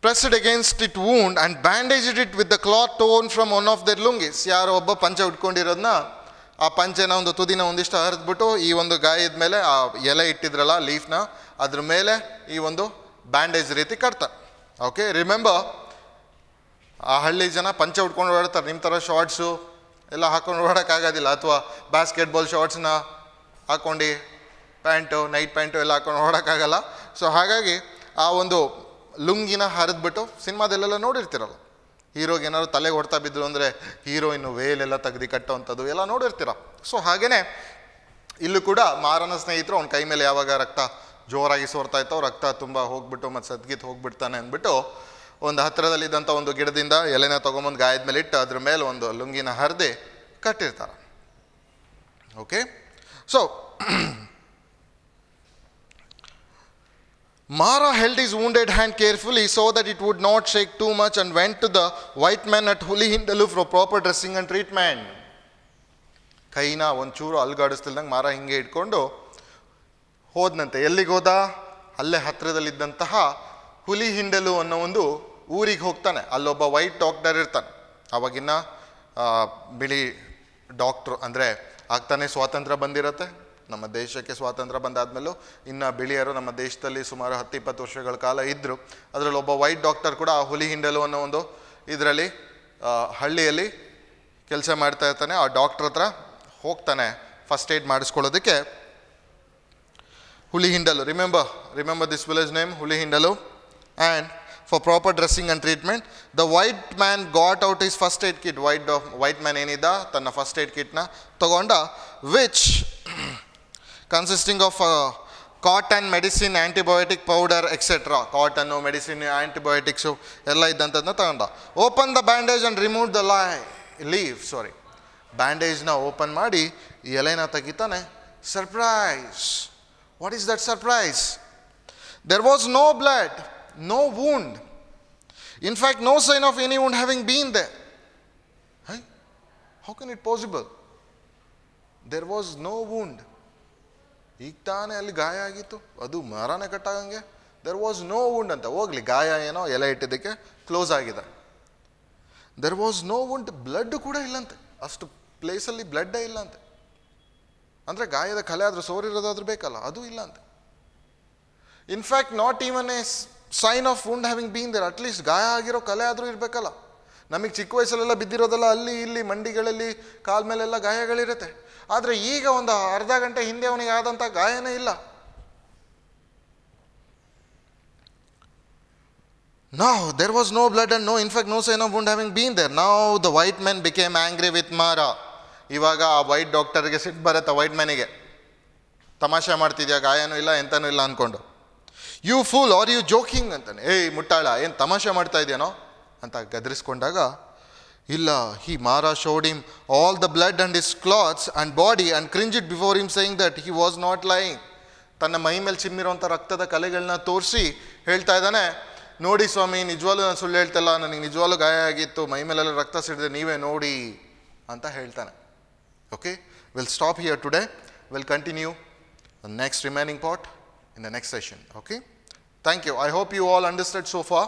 pressed against it wound and bandaged it with the cloth torn from one of their lungis. ಯಾರೋ ಒಬ್ಬ ಪಂಚೆ ಉಟ್ಕೊಂಡಿರೋದನ್ನ, ಆ ಪಂಚೆನ ಒಂದು ತುದಿನ ಒಂದಿಷ್ಟು ಹರಿದ್ಬಿಟ್ಟು ಈ ಒಂದು ಗಾಯದ ಮೇಲೆ ಆ ಎಲೆ ಇಟ್ಟಿದ್ರಲ್ಲ ಲೀಫ್ನ, ಅದ್ರ ಮೇಲೆ ಈ ಒಂದು ಬ್ಯಾಂಡೇಜ್ ರೀತಿ ಕಟ್ತಾರೆ. ಓಕೆ, ರಿಮೆಂಬರ್, ಆ ಹಳ್ಳಿ ಜನ ಪಂಚೆ ಉಟ್ಕೊಂಡು ಓಡಾಡ್ತಾರೆ. ನಿಮ್ಮ ಥರ ಶಾರ್ಟ್ಸು ಎಲ್ಲ ಹಾಕೊಂಡು ಓಡೋಕ್ಕಾಗೋದಿಲ್ಲ, ಅಥವಾ ಬಾಸ್ಕೆಟ್ಬಾಲ್ ಶಾರ್ಟ್ಸ್ನ ಹಾಕ್ಕೊಂಡು ಪ್ಯಾಂಟು, ನೈಟ್ ಪ್ಯಾಂಟು ಎಲ್ಲ ಹಾಕೊಂಡು ಓಡೋಕ್ಕಾಗಲ್ಲ. ಸೊ ಹಾಗಾಗಿ ಆ ಒಂದು ಲುಂಗಿನ ಹರಿದ್ಬಿಟ್ಟು, ಸಿನಿಮಾದಲ್ಲೆಲ್ಲ ನೋಡಿರ್ತೀರಲ್ಲ, ಹೀರೋಗೆ ಏನಾದ್ರು ತಲೆಗೆ ಹೊಡ್ತಾ ಬಿದ್ರು ಅಂದರೆ ಹೀರೋಯಿನ್ನು ವೇಲೆಲ್ಲ ತೆಗ್ದು ಕಟ್ಟೋವಂಥದ್ದು ಎಲ್ಲ ನೋಡಿರ್ತೀರ. ಸೊ ಹಾಗೆಯೇ ಇಲ್ಲೂ ಕೂಡ ಮಾರನ ಸ್ನೇಹಿತರು ಅವ್ನ ಕೈ ಮೇಲೆ ಯಾವಾಗ ರಕ್ತ ಜೋರಾಗಿ ಸೋರ್ತಾ ಇತ್ತೋ, ರಕ್ತ ತುಂಬ ಹೋಗ್ಬಿಟ್ಟು ಮತ್ತು ಸದ್ಗಿತ್ತು ಹೋಗ್ಬಿಡ್ತಾನೆ ಅಂದ್ಬಿಟ್ಟು ಒಂದು ಹತ್ತಿರದಲ್ಲಿದ್ದಂಥ ಒಂದು ಗಿಡದಿಂದ ಎಲೆನ ತೊಗೊಂಬಂದು ಗಾಯದ ಮೇಲೆ ಇಟ್ಟು ಅದ್ರ ಮೇಲೆ ಒಂದು ಲುಂಗಿನ ಹರಿದು ಕಟ್ಟಿರ್ತಾರೆ. Okay, so Mara held his wounded hand carefully so that it would not shake too much and went to the white man at Hulihindalu for proper dressing and treatment. ಕೈನ ಒಂಚೂರು ಅಲ್ಗಾಡಿಸ್ತಿಲ್ದಂಗೆ ಮಾರ ಹಿಂಗೆ ಇಟ್ಕೊಂಡು ಹೋದ್ನಂತೆ. ಎಲ್ಲಿಗೆ ಹೋದ? ಅಲ್ಲೇ ಹತ್ತಿರದಲ್ಲಿದ್ದಂತಹ ಹುಲಿಹಿಂಡಲು ಅನ್ನೋ ಒಂದು ಊರಿಗೆ ಹೋಗ್ತಾನೆ. ಅಲ್ಲೊಬ್ಬ ವೈಟ್ ಡಾಕ್ಟರ್ ಇರ್ತಾನೆ. ಅವಾಗಿನ್ನ ಬಿಳಿ ಡಾಕ್ಟ್ರು ಅಂದರೆ ಆಗ್ತಾನೆ ಸ್ವಾತಂತ್ರ್ಯ ಬಂದಿರತ್ತೆ. ನಮ್ಮ ದೇಶಕ್ಕೆ ಸ್ವಾತಂತ್ರ್ಯ ಬಂದಾದ್ಮೇಲೂ ಇನ್ನು ಬಿಳಿಯರು ನಮ್ಮ ದೇಶದಲ್ಲಿ ಸುಮಾರು 10-20 ವರ್ಷಗಳ ಕಾಲ ಇದ್ದರು. ಅದರಲ್ಲಿ ಒಬ್ಬ ವೈಟ್ ಡಾಕ್ಟರ್ ಕೂಡ ಆ ಹುಲಿ ಹಿಂಡಲು ಅನ್ನೋ ಒಂದು ಇದರಲ್ಲಿ ಹಳ್ಳಿಯಲ್ಲಿ ಕೆಲಸ ಮಾಡ್ತಾ ಇರ್ತಾನೆ. ಆ ಡಾಕ್ಟ್ರ್ ಹತ್ರ ಹೋಗ್ತಾನೆ ಫಸ್ಟ್ ಏಡ್ ಮಾಡಿಸ್ಕೊಳ್ಳೋದಕ್ಕೆ. Huli Hindalu, remember this village name, Huli Hindalu. And for proper dressing and treatment, the white man got out his first aid kit. White man ಏನಿದ್ದ ತನ್ನ ಫಸ್ಟ್ ಏಡ್ ಕಿಟ್ನ ತಗೊಂಡ, which consisting of cotton, medicine, antibiotic powder, etc. ಕಾಟನ್ನು, ಮೆಡಿಸಿನ್, ಆಂಟಿಬಯೋಟಿಕ್ಸು ಎಲ್ಲ ಇದ್ದಂಥದ್ದನ್ನ ತಗೊಂಡ. Open the bandage and remove the ಬ್ಯಾಂಡೇಜ್ನ ಓಪನ್ ಮಾಡಿ ಎಲೆನ ತೆಗಿತಾನೆ. Surprise! What is that surprise? There was no blood, no wound. In fact, no sign of any wound having been there. Hey? How can it possible? There was no wound. ಈಗ ತಾನೇ ಅಲ್ಲಿ ಗಾಯ ಆಗಿತ್ತು, ಅದು ಮರನೇ ಕಟ್ಟಾಗಂಗೆ. ದೆರ್ ವಾಸ್ ನೋ ವುಂಡ್ ಅಂತ. ಹೋಗ್ಲಿ, ಗಾಯ ಏನೋ ಎಲೆ ಇಟ್ಟಿದ್ದಕ್ಕೆ ಕ್ಲೋಸ್ ಆಗಿದೆ. There was no wound. Blood ಕೂಡ ಇಲ್ಲಂತೆ, ಅಷ್ಟು ಪ್ಲೇಸಲ್ಲಿ ಬ್ಲಡ್ಡೇ ಇಲ್ಲಂತೆ. ಅಂದರೆ ಗಾಯದ ಕಲೆ ಆದರೂ ಸೋರಿರೋದಾದ್ರೂ ಬೇಕಲ್ಲ, ಅದು ಇಲ್ಲಂತೆ. In fact not even a sign of wound having been there. At least ಗಾಯ ಆಗಿರೋ ಕಲೆ ಆದರೂ ಇರಬೇಕಲ್ಲ. ನಮಗೆ ಚಿಕ್ಕ ವಯಸ್ಸಲ್ಲೆಲ್ಲ ಬಿದ್ದಿರೋದೆಲ್ಲ ಅಲ್ಲಿ ಇಲ್ಲಿ ಮಂಡಿಗಳಲ್ಲಿ ಕಾಲ ಮೇಲೆಲ್ಲ ಗಾಯಗಳಿರುತ್ತೆ. ಆದರೆ ಈಗ ಒಂದು ಅರ್ಧ ಗಂಟೆ ಹಿಂದೆ ಅವನಿಗೆ ಆದಂಥ ಗಾಯನೇ ಇಲ್ಲ. Now there was no blood and in fact no sign of wound having been there. Now the white man became angry with Mara. ಇವಾಗ ಆ ವೈಟ್ ಡಾಕ್ಟರ್ಗೆ ಸಿಟ್ಟು ಬರುತ್ತೆ, ವೈಟ್ ಮ್ಯಾನಿಗೆ. ತಮಾಷೆ ಮಾಡ್ತಿದ್ಯಾ, ಗಾಯನೂ ಇಲ್ಲ ಎಂತನೂ ಇಲ್ಲ ಅಂದ್ಕೊಂಡು. You fool, are you joking ಅಂತಾನೆ. ಏಯ್ ಮುಟ್ಟಾಳ, ಏನು ತಮಾಷೆ ಮಾಡ್ತಾ ಇದೆಯೇನೋ ಅಂತ ಗದರಿಸ್ಕೊಂಡಾಗ, ಇಲ್ಲ, Mara showed him all the blood and his clothes and body and cringed before him, saying that he was not lying. ತನ್ನ ಮೈ ಮೇಲೆ ಚಿಮ್ಮಿರೋಂಥ ರಕ್ತದ ಕಲೆಗಳನ್ನ ತೋರಿಸಿ ಹೇಳ್ತಾ ಇದ್ದಾನೆ, ನೋಡಿ ಸ್ವಾಮಿ, ನಿಜವಾಗ್ಲೂ ನಾನು ಸುಳ್ಳು ಹೇಳ್ತಲ್ಲ, ನನಗೆ ನಿಜವಾಗ್ಲೂ ಗಾಯ ಆಗಿತ್ತು, ಮೈ ಮೇಲೆಲ್ಲ ರಕ್ತ ಸಿಡಿದೆ, ನೀವೇ ನೋಡಿ ಅಂತ ಹೇಳ್ತಾನೆ. Okay, will stop here today. Will continue the next remaining part in the next session. Okay, thank you. I hope you all understood so far.